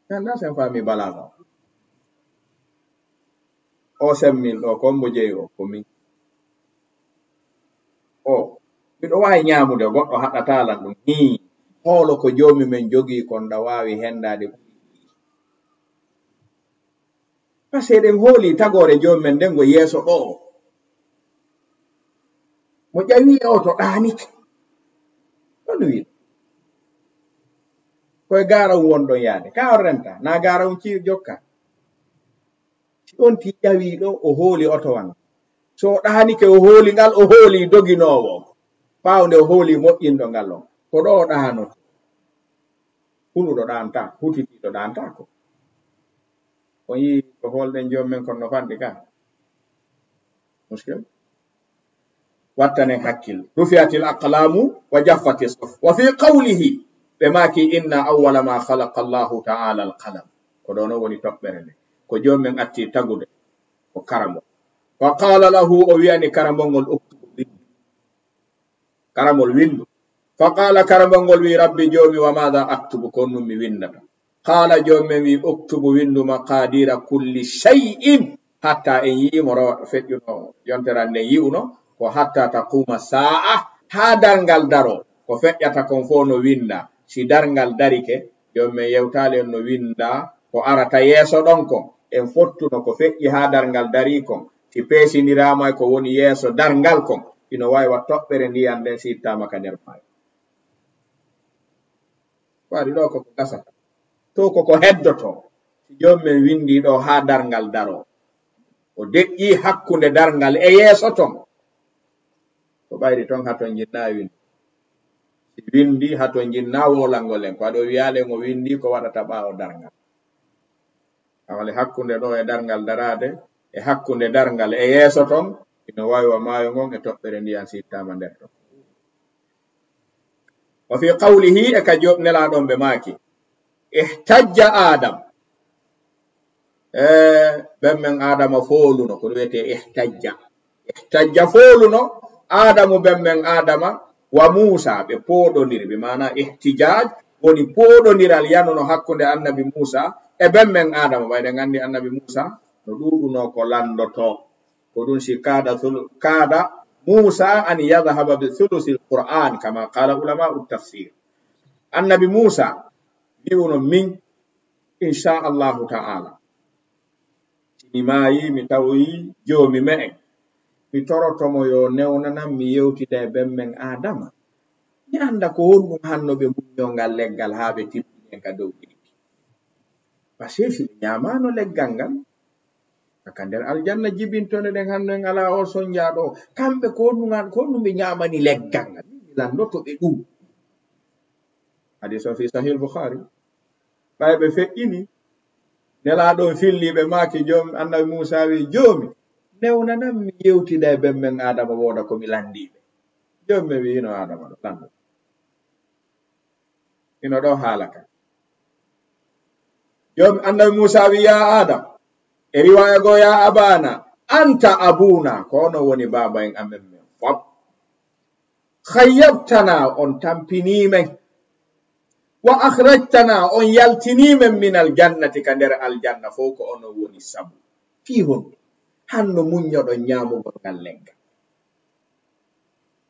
nanda sen faami balaga o semmin ɗo kon mo jeyi o ko min o miɗo wawi ñamude goɗɗo haɗatalan ɗum ni hoolo ko joomi men jogi kon ɗa wawi hendade par ce que ɗen hooli tagore joomi men nden go yeeso ɗo mo ƴawi o to ɗanike ɗon wi koye garawum wonɗon yaade ka on renta na garawum ci jokka si on ti ƴawi ɗo o hooli oto wan so ɗanike o hooli ngal o hooli doginowo fawde o hooli moƴƴinɗo ngal on ko ɗo o ɗanoto hunuɗo ɗanta hutitiɗo ɗanta ko on yi ko holɗen joom men kono no fanɗi ka muskil wattanen hakkille rufiatil aqlamu wa jaffati sof wa fi qawlihi ɓe maki inna awwala ma khalaqa allahu ta'ala alqalam ko ɗo no woni toɓɓere nde ko joom men atti tagude ko karamol fa qala lahu o wiyani karamol ngol uktubu karamol windu fa qala karamol ngol wi rabbi joomi wa madha aktubu kon num mi windata qala joom men wi uktubu windu maqadira kulli shay'in hatta en yiimo rawa feƴƴuno yonteran nden yi'uno ko hatta taquma sa'a ha darngal daro ko feƴƴata kon fo no winda si darngal darike joom men yewtali en no winda ko arata yeeso ɗon kon en fottuno ko feƴƴi ha darngal dari kon si peesinirama ko woni yeeso darngal kon ino wawi wa toɓɓere ndiyan nden si ittama ka nder maayo waɗi ɗo koko gasata to koko heddoto si joom men windi ɗo ha darngal daro o deƴƴi hakkunde darngal e yeeso ton ko ɓayri ton haton jinna windi si windi haton jinna wolangol en ko aɗo wiyalen o windi ko waɗata ɓawo darngal awale hakkunde ɗo e darngal darade e hakkunde darngal e yeeso ton ino wawi wa maayo ngon e toɓɓere ndiyan si ittama nder ton wa fi qawlihi e ka joom nelaɗon ɓe maaki ihtajja adam ɓen men adama fooluno ko wiyete ihtajja fooluno adamu ɓen men adama wa musa ɓe pooɗodiri ɓe mana ihtijaj woni pooɗodiral yanuno hakkunde annabi musa e ɓen men adama ɓayɗen andi annabi musa no ɗuɗuno ko landoto ko ɗum si kaada موسى أن يذهب بثلث القرآن كما قال علماء التفسير. النبي موسى يقول من إن شاء الله تعالى ماي متوي جو ممن mitoro tomo yo newnana mi yewtida be men adama mi anda ko wonno hanno be muñongal leggal ha be tibbinen ka dow ɗiɗi pasesi nyamano leggal ngal aka nder aljanna jibintone den hanno en ala o sonjaɗo kamɓe ko wonnuɓe nyamani leggal ngal mi landoto ɓe ɗum hadis fi sahih bukhari ɓayɓe feƴƴini nelaɗo filliɓe maki jomi annabi Musa wi jomi newnanan mi yewtida e ben men adama woda komi landiɓe jomi wi ino adama ɗo lando ino ɗo haalaka jomi annabi Musa wi ya adam e riwaya go ya abana anta abuna ko ono woni baba en amen men fop khayyabtana on tampinimen wa akhrajtana on yaltinimen min aljannati ka nder aljanna fo ko ono woni sabu fi honɗo hanno muññoɗo ñamugol ngal leggal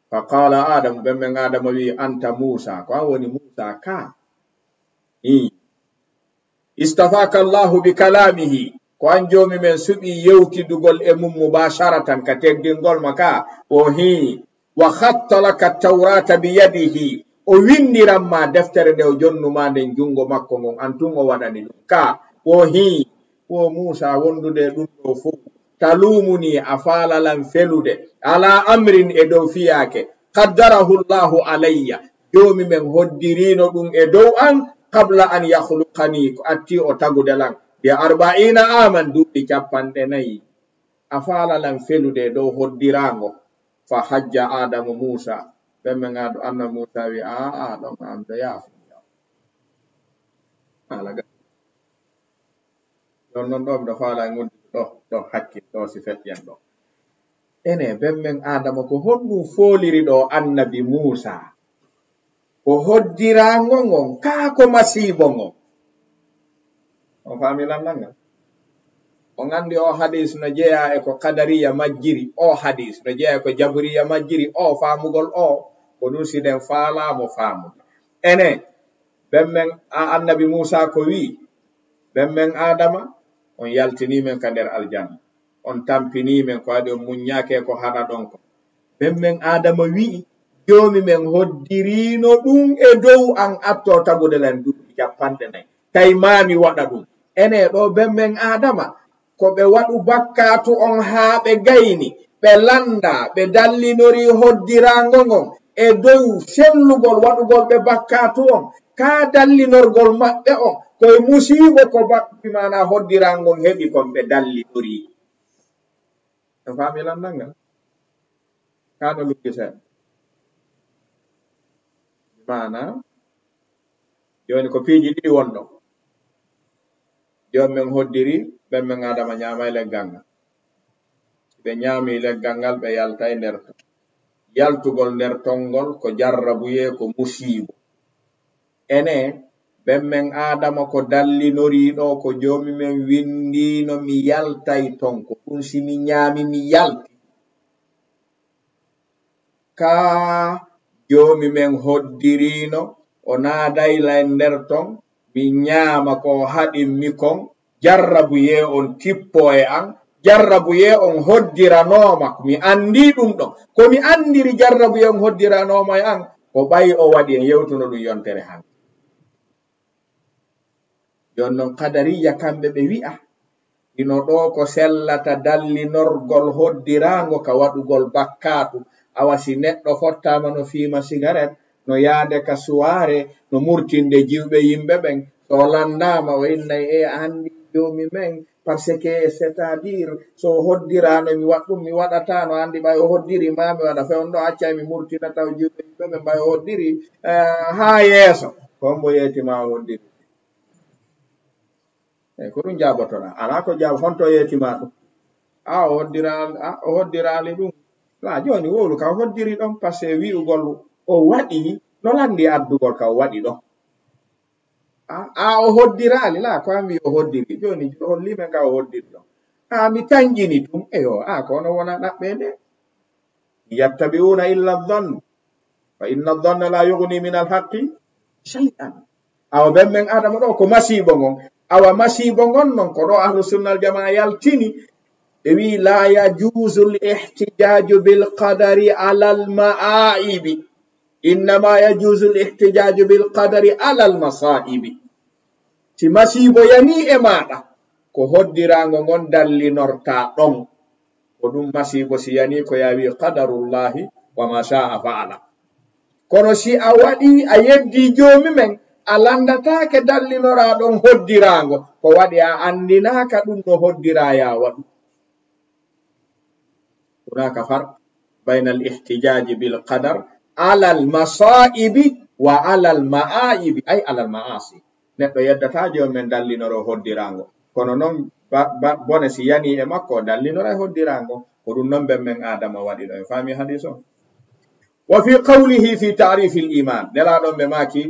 fa qala adamu ɓen men adama wi anta Musa ko an woni Musa ka istafaka Allahu bi kalamihi ko an jomi men suɓi yewtidugol e mum mubasharatan ka teddingol ma ka o hi wa khatta laka tawrata bi yadihi o windiran ma deftere nde o jonnuma nden jungo makko ngon antun o waɗani ɗum ka o hi o Musa wondude ɗum ɗo fof talumuni a faalalan felude ala amrin e dow fiyake qaddarahu Allahu alayya jomi men hoddirino ɗum e dow an qabla an yakhluqani ko atti o tagudelan bi 40 aman duuɓi 40 a faalalan felude dow hoddirango fa hajja adamu Musa ɓen men ado anna Musa wi a ɗon amdo yaafu alaga ɗon non ɗo mɗo faala gondi ɗo hakkil ɗo si feƴƴen ɗo ene ɓen men adama ko honɗum foliri ɗo annabi Musa ko hoddirango ngon kaako masibo ngon on faamilan nanga on andi o hadis no jeeya e ko kadariya majjiri o hadis no jeeya e ko jaburiya majjiri o faamugol o ko ɗum siden faalamo faamude ene ɓen men annabi Musa ko wi ɓen men adama on yaltinimen ka nder aljanna on tampinimen ko waɗi on muññake ko haɗa ɗon ko ɓen men adama wi'i jomi men hoddirino ɗum e dow an atto tagudelen duuɓi 40 tawi mami waɗa ɗum ene ɗo ɓen men adama ko ɓe waɗu bakkatu on haa ɓe gayni ɓe landa ɓe dallinori hoddirango ngon e dow sellugol waɗugol ɓe bakkatu on ka dallinorgol maɓɓe on koye musibo ko bakki mana hoddirangol heɓi kon ɓe dallinori en faami landalngal kaɗo luggisen mana joni ko piiji ɗiɗi wonɗo joni men hoddiri ɓen men adama ñamay leggal ngal ɓe ñaami leggal ngal ɓe yaltay nder ton yaltugol nder tongol ko jarrabuye ko musibo ene ɓen men adama ko dallinoriɗo ko jomi men windino mi yaltay ton ko ɗum si mi ñaami mi yalti ka jomi men hoddirino o naadayla nder ton mi ñaama ko haɗinmi kon jarrabuye on tippo e an jarrabuye on hoddiranoma mi andi ɗum ɗon ko mi andiri jarrabuye on hoddiranoma e an ko ɓayi o waɗi en yewtuno ɗum yontere han jon non kadariya kamɓe ɓe wi'a ino ɗo ko sellata dallinorgol hoddirango ka waɗugol bakkatu awasi neɗɗo fottama no fiima cigarette no yaade ka suware no murtinde jiwɓe yimɓe ɓen so landama o innay e andi jomi men par ce que c'est à dire so hoddirano mi waɗɗum mi waɗata no andi ɓay o hoddiri mami waɗa fe on ɗo accay mi murtina taw jiwɓe yimɓe ɓen ɓay o hoddiri ha yeeso kombo yeetima o hoddiri ko ɗum jabotoɗa ala ko jabo honto yeetima ɗum o hoddirali ɗum la joni wowlu ka hoddiri ɗon par ce que wi'ugol o waɗi no landi addugol ka o waɗi ɗon o hoddirali la ko an wi o hoddiri joni hollimen ka o hoddiri ɗon mi tanjini ɗum eyo ko no wona ɗaɓɓe nde yattabi'una illa adh-dhann fa inna adh-dhanna la yughni min al-haqqi shay'an. Awa bemmen adama ɗo ko masibo ngon, awa masibo ngon non ko ɗo ahlu sunnal jamaa yaltini ɓe wi la yajuzu l-ihtijaju bilqadari ala al-ma'aibi, innama yajuzu l-ihtijaju bilqadari ala al-masaibi. Si masibo yani e maɗa ko hoddirango ngon dallinorta ɗon, ko ɗum masibo si yani ko yawi qadarullahi wa ma sha'a fa'ala. Kono si a waɗi a yeddi joomi men a landatake dallinora ɗon hoddirango, ko waɗi a andinaka ɗum no hoddira ya waɗu. hunaka farq bayna al-ihtijaji bil qadar ala al-masaibi wa ala al-ma'aibi, ay ala al-ma'asi. Neɗɗo yeddata joomi men dallinoro hoddirango, kono noon bone si yani e makko dallinora hoddirango, ko ɗum noon ben men adama waɗi ɗo. En faami hadis o. Wa fi qawlihi fi ta'rif al-iman, nelaɗon ɓe maki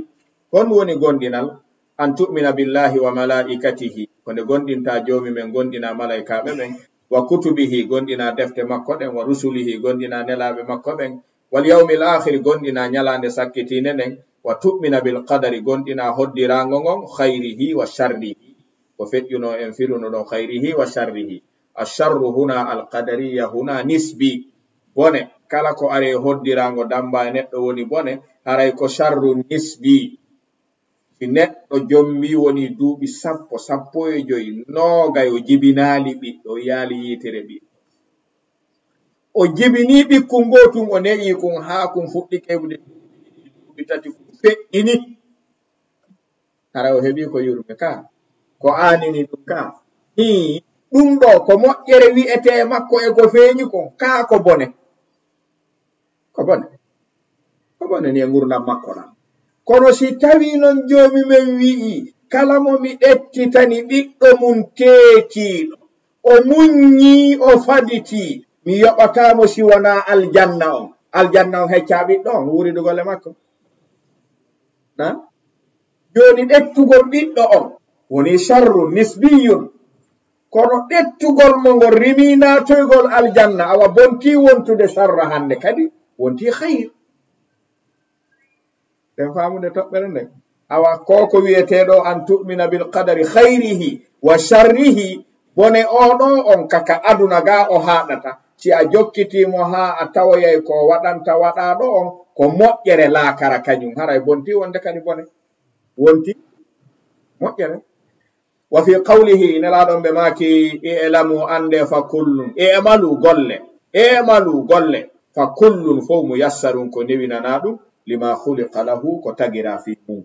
hon woni gondinal an tu'mina billahi wa malaikatihi, ko nde gondinta joomi men gondina malaikaɓe ɓen, wa kutubihi gondina defte makko ɗen, wa rusulihi gondina nelaɓe makko ɓen, wal yawmil akhir gondina nyalande sakkitine nden, wa tu'mina bil qadari gondina hoddirango ngon, khayrihi wa sharrihi, ko feƴƴuno en filuno ɗo khayrihi wa sharrihi. Asharru huna alqadariya huna nisbi, bone kala ko are hoddirango damba e neɗɗo woni bone, haray ko sharru nisbi. Si neɗɗo jombi woni duuɓi 10, 15, 20 o jibinali ɓiɗɗo yaali yitere ɓiɗɗo, o jibini ɓikkun gotum o neƴi kun ha kun fuɗɗi kewde duuɓi 3 kun feƴƴini, haray o heɓi ko yurme ka, ko anini ɗum ka. Ɗum ɗo ko moƴƴere wi'ete makko e ko feeñi kon, ka ko bone, ko bone, ko bone ni e ngurdam makko ɗam. Kono si tawi non joomi men wi'i kala mo mi ɗettitani ɓiɗɗo mum teetiiɗo, o muññi o faditi, mi yoɓatamo si wona aljanna on. Aljanna on hecca ɓiɗɗo on wuri golle makko. Joni ɗettugol ɓiɗɗo on woni sharru nisbiyun, kono ɗettugol mo ngol riminatoygol aljanna awa bonti wontude sharra hande kadi wonti khayr. Den famude toɓɓere nden awa koko wiyeteɗo an tu'mina bil qadari khayrihi wa sharrihi, bone oɗo on kaka aduna ga o haɗata, si a jokkitimo ha a tawoyay ko waɗanta waɗaɗo on ko moƴƴere laakara kañum, haray bonti wonde kadi bone, wonti moƴƴere. Wa fi qawlihi nelaɗon ɓe maki i'lamu ande fa kullun, i'malu golle fa kullun fo muyassarun ko newinana ɗum lima khuliqa lahu ko tagira fi mum.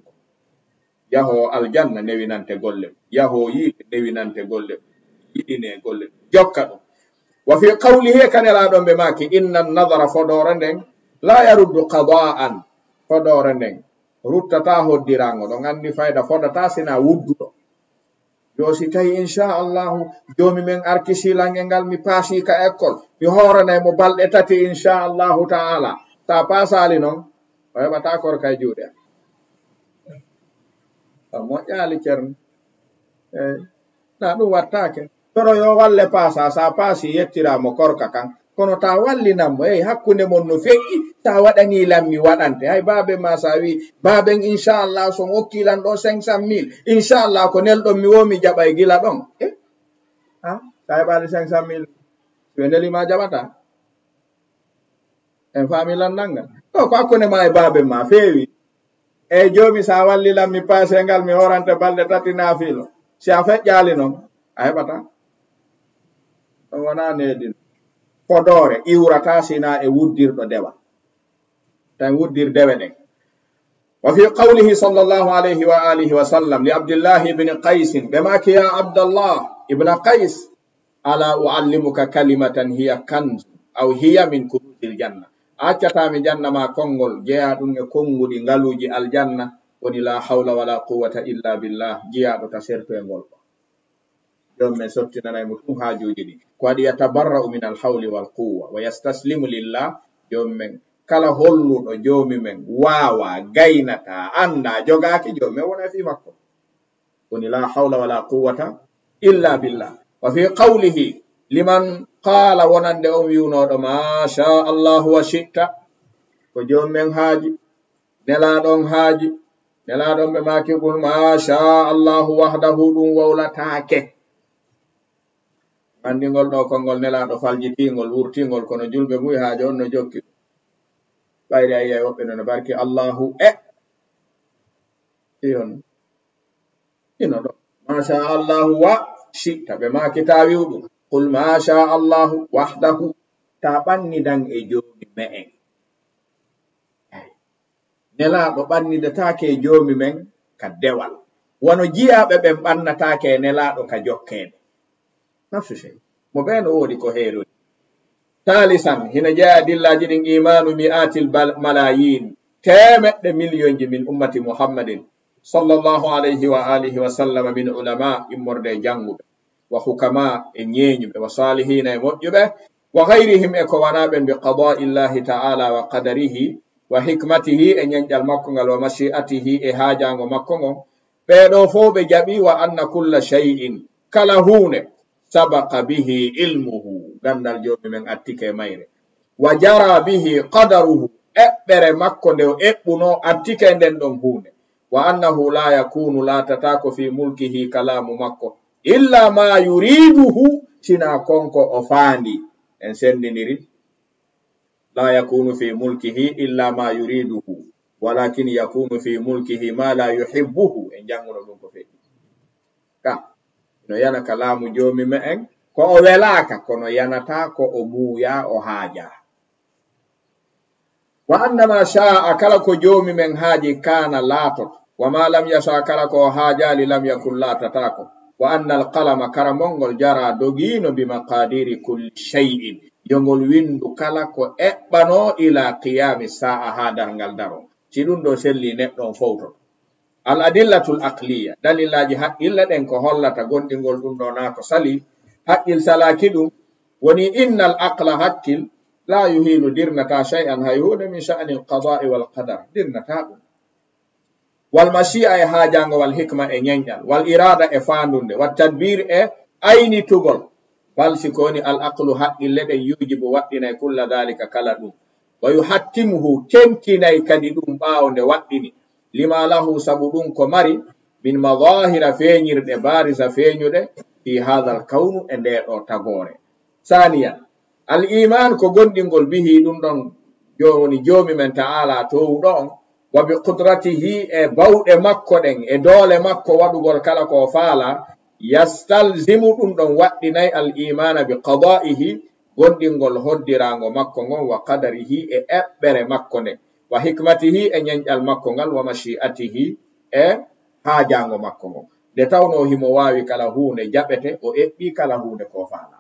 Yaho aljanna newinante golle, yaho yiide newinante golle, yiɗine golle, jokka ɗum. Wa fi qawlihi kanelaɗon ɓe maki inna an-nadhara fodore nden la yaruddu qada'an, fodore nden ruttata hoddirango, ɗon andi fayda fodata sina wudduɗo. Yo si tawi inchallahu joomi men arti silangel ngal mi paasi ka école, mi horanay mo balɗe 3 inchallahu ta'ala, sa pasali noon o heɓata korka e juuɗe am moƴƴali ceerno. Na ɗum wattake, toro yo walle paasa, sa paasi yettiramo korka kan, kono ta wallinanmo hakkunde mon no feƴƴi, ta waɗani lammi waɗante, hay babe ma sa wi baben inchallah so hokkilan ɗo 500 000 inchallah ko nelɗon mi womi jaɓa e gila ɗon, sa heɓali 500 000 ɓe nelima jaɓata. En faami landal ko hakkunde ma e babe ma feewi, e joomi sa wallilan mi paase ngal mi horante balɗe 3 naafilo, si a feƴƴali noon a heɓata. ɗum wona needin fodore iwrata sina e wuddirɗo dewa, tan wuddir dewe ɗen. Wa fi qawlihi sallallahu alayhi wa alihi wa sallam li Abdullah ibn Qais, ɓe maki ya Abdallah ibn Qais, ala uallimuka kalimatan hiya kanz aw hiya min kunuzil janna, accatami janna ma konngol jeya ɗum e konngudi ngaluji aljanna, woni la hawla wala quwwata illa billah, jiyaɗo ta serto e ngol. Jom men sottinanaymo ɗum haajuji ɗi, ko waɗi yatabarra'u min alhawli wal quwwa wa yastaslimu lillah. Jom men kala holluɗo joomi men wawa gaynata anda jogaki, joomi men wona fi makko, woni la hawla wala quwwata illa billah. Wa fi qawlihi liman qala wonande on wiwnoɗo ma sha Allahu wa shi'ta ko jomumen haaji nelaɗon haaji nelaɗon ɓe makigol ma sha Allahu wahdahu ɗum wawlatake andigol ɗo konngol nelaɗo faljitingol wurtingol kono julɓe muy haaji on no jokki ɓayri a yiya woɓɓe nono barki Allahu iyon ino ɗo ma sha Allahu wa shi'ta ɓe makita wiwɗum qul ma sha Allahu wahdahu ta ɓannidan e jomi me'en nelaɗo ɓannidetake e jomi men ka dewal wono jiyaɓe ɓen ɓannatake e nelaɗo ka jokkede nafsu sey mo ɓen o woodi ko heeroni talisan hina jeeya dillaji ɗin imanu mi'atil malayin temeɗɗe millionji min ummati muhammadin sallallahu alayhi wa alihi wa sallam min ulama immorde janguɓe wa hukama e ñeeñuɓe wa salihina e moƴƴuɓe wa gayrihim e ko wanaɓen bi qada'illahi ta'ala wa qadarihi wa hikmatihi e ñeñƴal makko ngal wa mashi'atihi e haajango makko ngon ɓeɗo fo ɓe jaɓi wa anna kulla shay'in kala hunde sabaqa bihi ilmuhu gandal jomi men attike mayre wa jara bihi qadaruhu eɓɓere makko nde o eɓɓuno attike nden ɗon hunde wa annahu la yakunu latatako fi mulkihi kalamu makko illa ma yuriduhu sina konko o faandi en sendiniri la yakunu fi mulkihi illa ma yuriduhu walakin yakunu fi mulkihi ma la yuhibbuhu en janguno ɗum ko feƴƴi ka no yana kalamu jomi me en ko o welaka kono yanata ko o muuya o haaja wa annama sha'a kala ko jomi men haaji kana laatot wa ma lam yasha kala ko haajali lam yakun laatatako wa anna alqalama karamongol jara dogino bi maqadiri kulli shay'in yongol windu kala ko eɓɓano ila qiyami sa'a ha darngal daro si ɗum ɗo selli neɗɗon fowto al adillatul aqliya dalilaji haqqille ɗen ko hollata gonɗingol ɗum ɗo na ko sali haqqil salaki ɗum woni innal aqla hakkil la yuhilu dirnata shay'an hay hude min sha'ni alqada'i wal qadar dirnata ɗum wal mashi'a e haajango wal hikma e ñeñƴal wal irada e faandunde wat tadbir e aynitugol falsi koni al aqlu haqqille ɗen yujibu waɗɗinay kulla dhalika kala ɗum wa yuhattimuhu tenkinay kadi ɗum ɓaawo nde waɗɗini lima lahu sabu ɗum ko mari min madahira feeñirɗe barisa feeñuɗe fi hadha al kawnu e nde ɗo tagore saniya al iman ko gonɗingol bihi ɗum ɗon joni jomi men ta'ala towɗo on wa bi qudratihi e bawɗe makko ɗen e doole makko waɗugol kala ko faala yastalzimu ɗum ɗon waɗɗinay al imana bi qada'ihi gonɗingol hoddirango makko ngon wa qadarihi e eɓɓere makko nden wa hikmatihi e ñeñƴal makko ngal wa mashi'atihi e haajango makko ngon nde tawno himo wawi kala hunde jaɓete o eɓɓi kala hunde ko faala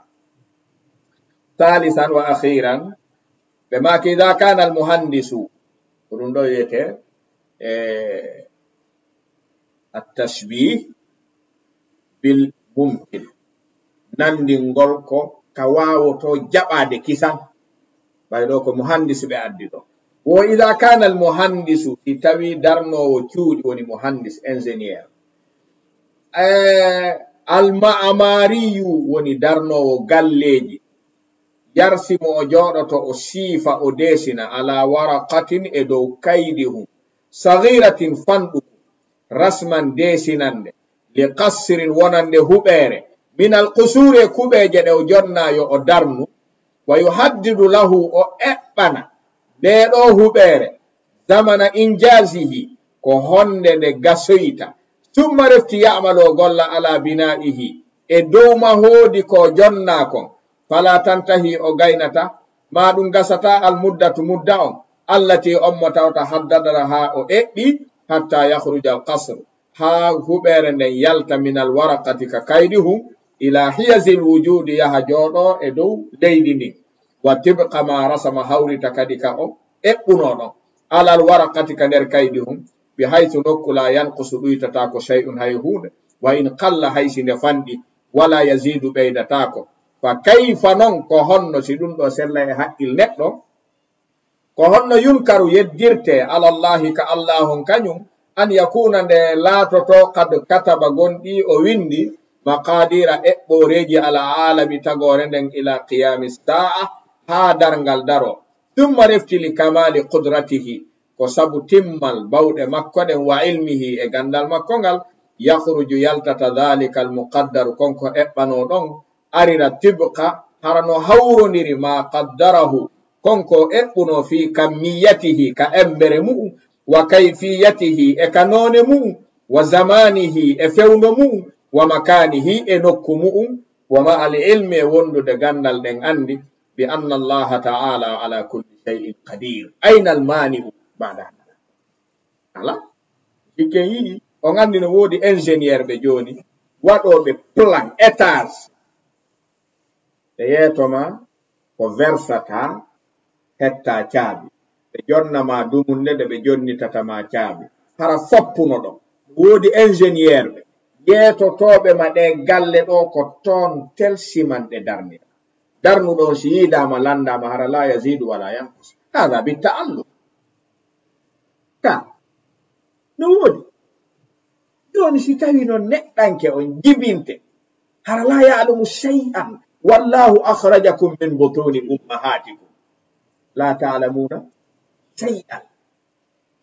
thalisan wa akhiran ɓe maki idha kana al muhandisu ɗum ɗo wiyete at-tashbih bil mumkin nandingol ko ka wawoto jaɓade kisan ɓayɗo ko muhandisu ɓe addi ɗo wo idha kana al muhandisu si tawi darnowo cuuɗi woni muhandis ingénieur al ma'amariyu woni darnowo galleji yarsimo o jooɗoto o siifa o desina ala waraqatin e dow kaydihum saghiratin fanɗuku rasman desinande li qassirin wonande huɓere min alqusuri e kuɓeje ɗe o jonnayo o darnu wa yuhaddidu lahu o eɓɓana ndeɗo huɓere zamana injazihi ko honde nde gasoyta summa refti ya'malo golla ala bina'ihi e dow mahodi ko jonna kon fala tantahi o gaynata ma ɗum gasata al muddatu mudda on allati ommo tawta haddadara ha o eɓɓi hatta yahruja al qasr ha huɓere nden yalta min al waraqati ka kaydihum ila hiyazil wujudi yaha jooɗo e dow leydi ndin wa tibqa ma rasama hawrita kadi ka o eɓɓunoɗon alal waraqati ka nder kaydihum bi haythu nokku la yanqusu ɗuytata ko shay'un hay hunde wa in qalla haysi nde fanɗi wala yazidu ɓeydatako fa kayfa non ko honno si ɗum ɗo sella e haqqil neɗɗo ko honno yunkaru yeddirte alallahi ka allahon kañum an yakuna nde laatoto kad kataba gonɗi o windi maqadira eɓɓoreji ala alami tagore nden ila qiyami saa ha darngal daro ثم رفتي لكمال قدرته كسب تمال بود مكة وعلمه إغندال مكونغال يخرج يلتت ذلك المقدر كونكو إبانو دون أرينا تبقى هرنو هورونيري ما قدره كونكو إبانو في كميته كأمبرمو وكيفيته إكانونمو وزمانه إفونمو ومكانه إنكمو وما العلم وندو دغندال دن أندي بأن الله تعالى على كل شيء قدير أين المانع بعد هذا ala ikeni on andi no wodi ingénieur be joni wadobe plan étage e yetoma ko versata hetta caabi be jonnama dumunde de be jonni tatama caabi para foppuno do wodi ingénieur be yetotobe ma de galle do ko ton tel simande darni darnuɗo si yidama landama hara la yazidu wala yankus hada bitta'allum ka no wodi joni si tawi non neɗɗanke on jibinte hara la ya'lamu shay'an wallahu akhrajakum min butuni ummahatikum la ta'lamuna shay'an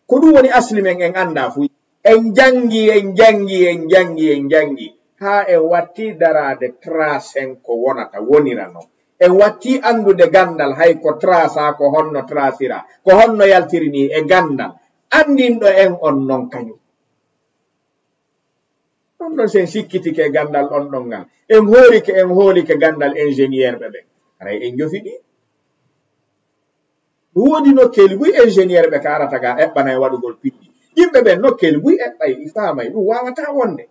ko ɗum woni asli men en anda fu en jangi ha en watti darade trasen ko wonata wonira non en watti andude gandal hay ko trasa ko honno trasira ko honno yaltirini e gandal andinɗo en on non kañum on ɗon sen sikkitike gandal on ɗon ngal en hoolike gandal ingénieur ɓe ɓen aray en jofiɗi woodi nokkeli buy ingénieur ɓe ka arata ga eɓɓanay waɗugol piɗɗi yimɓe ɓen nokkeli buy eɓɓay i faamay ɗum wawata wonde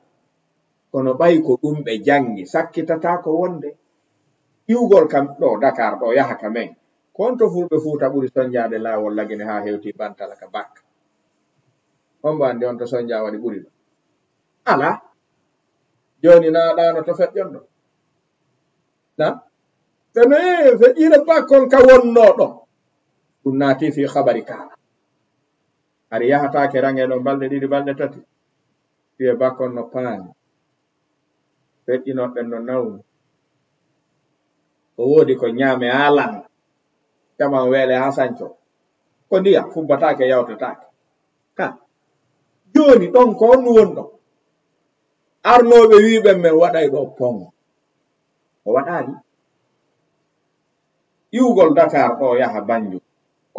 kono ɓay ko ɗum ɓe jangi sakkitata ko wonde iwgol kam ɗo Dakar ɗo yaha ka men konto fulɓe Fuuta ɓuri soñjade laawol lagine ha hewti bantala ka bakka on mbo andi on to soñja waɗi ɓuri ɗo ala joni na ɗano to feƴƴon ɗo na tene feƴƴire bakkon ka wonno ɗo ɗum naati fi habari kala ari yahatake range ɗo balɗe ɗiɗi balɗe tati fiye bakkon no paani feƴƴinoɓen no nawni o woodi ko ñaame alan taman weele ha sanco ko ndiya fubbatake yawtatake ka joni ɗon ko on won ɗo arnoɓe wiɓen men waɗay ɗo pon o waɗani iwgol Dakar ɗo yaha Banjul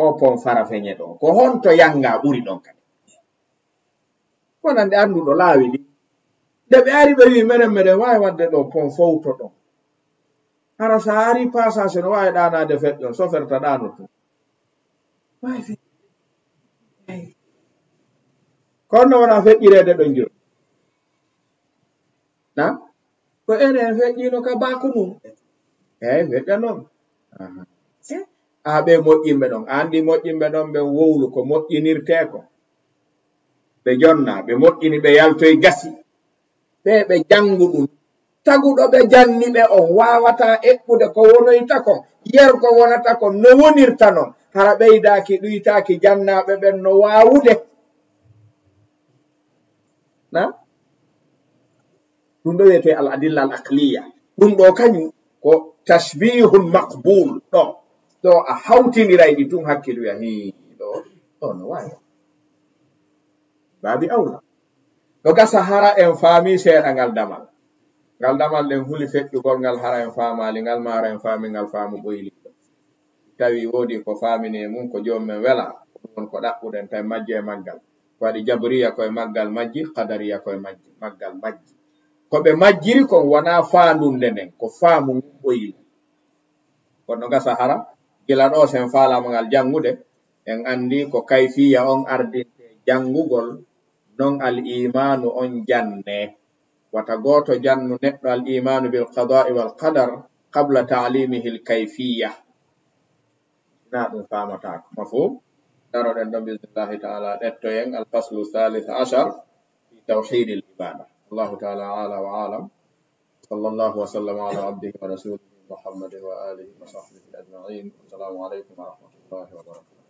o pon Farafeñe ɗo ko honto yanga ɓuri ɗon kadi konande anduɗo laawi ɗi nde ɓe ari ɓe wi meɗen wawi wadde ɗo pon fowto ɗon hara sa ari passage no wawi ɗanade feƴƴon soferta ɗano tun konno wona feƴƴirede ɗo jiro na ko enen feƴƴino ka bako mum eyyi feƴƴa noon ɓe moƴƴinɓe ɗon andi moƴƴinɓe ɗon ɓe wowlu ko moƴƴinirteko ɓe jonna ɓe moƴƴini ɓe yaltoye gasi ɓe jangu ɗum taguɗo ɓe janni ɓe on wawata eɓɓude ko wonoyta kon yer ko wonata kon no wonirta non hara ɓeydaki ɗuytaki jannaɓe ɓen no wawude na ɗum ɗo wiyete al adilla al aqliya ɗum ɗo kañum ko tashbihun maqbul ɗo a hawtinirayɗi tun hakkiluya ɗo no wawi baabi awla ɗo gasa hara en faami seeɗa ngal damal ɗen huli feƴƴugol ngal hara en faamali ngal mara en faami ngal faamu ɓoyli tawi woodi ko faamine mum ko jomumen wela ɗum ko ɗaɓɓuɗen tawi majji e maggal waɗi jabriya koye maggal majji qadariya koye maggal majji ko ɓe majjiri kon wona faandunde nden ko faamu ngun ɓoyli kono gasa hara gila ɗo sen faalama ngal jangude en andi ko kayfiya on ardinte jangugol non al imanu on janne wata goto jannu neɗɗo al imanu bil qada'i wal qadar qabla ta'limihi al kayfiya na ɗum famatako mafhum daroɗen ɗon bismillahi ta'ala ɗettoyen al faslu thalith ashar fi tawhid al ibada allahu ta'ala ala wa alam sallallahu wa sallama ala abdihi wa rasulihi muhammadin wa alihi wa sahbihi ajma'in assalamu alaikum wa rahmatullahi wa barakatuh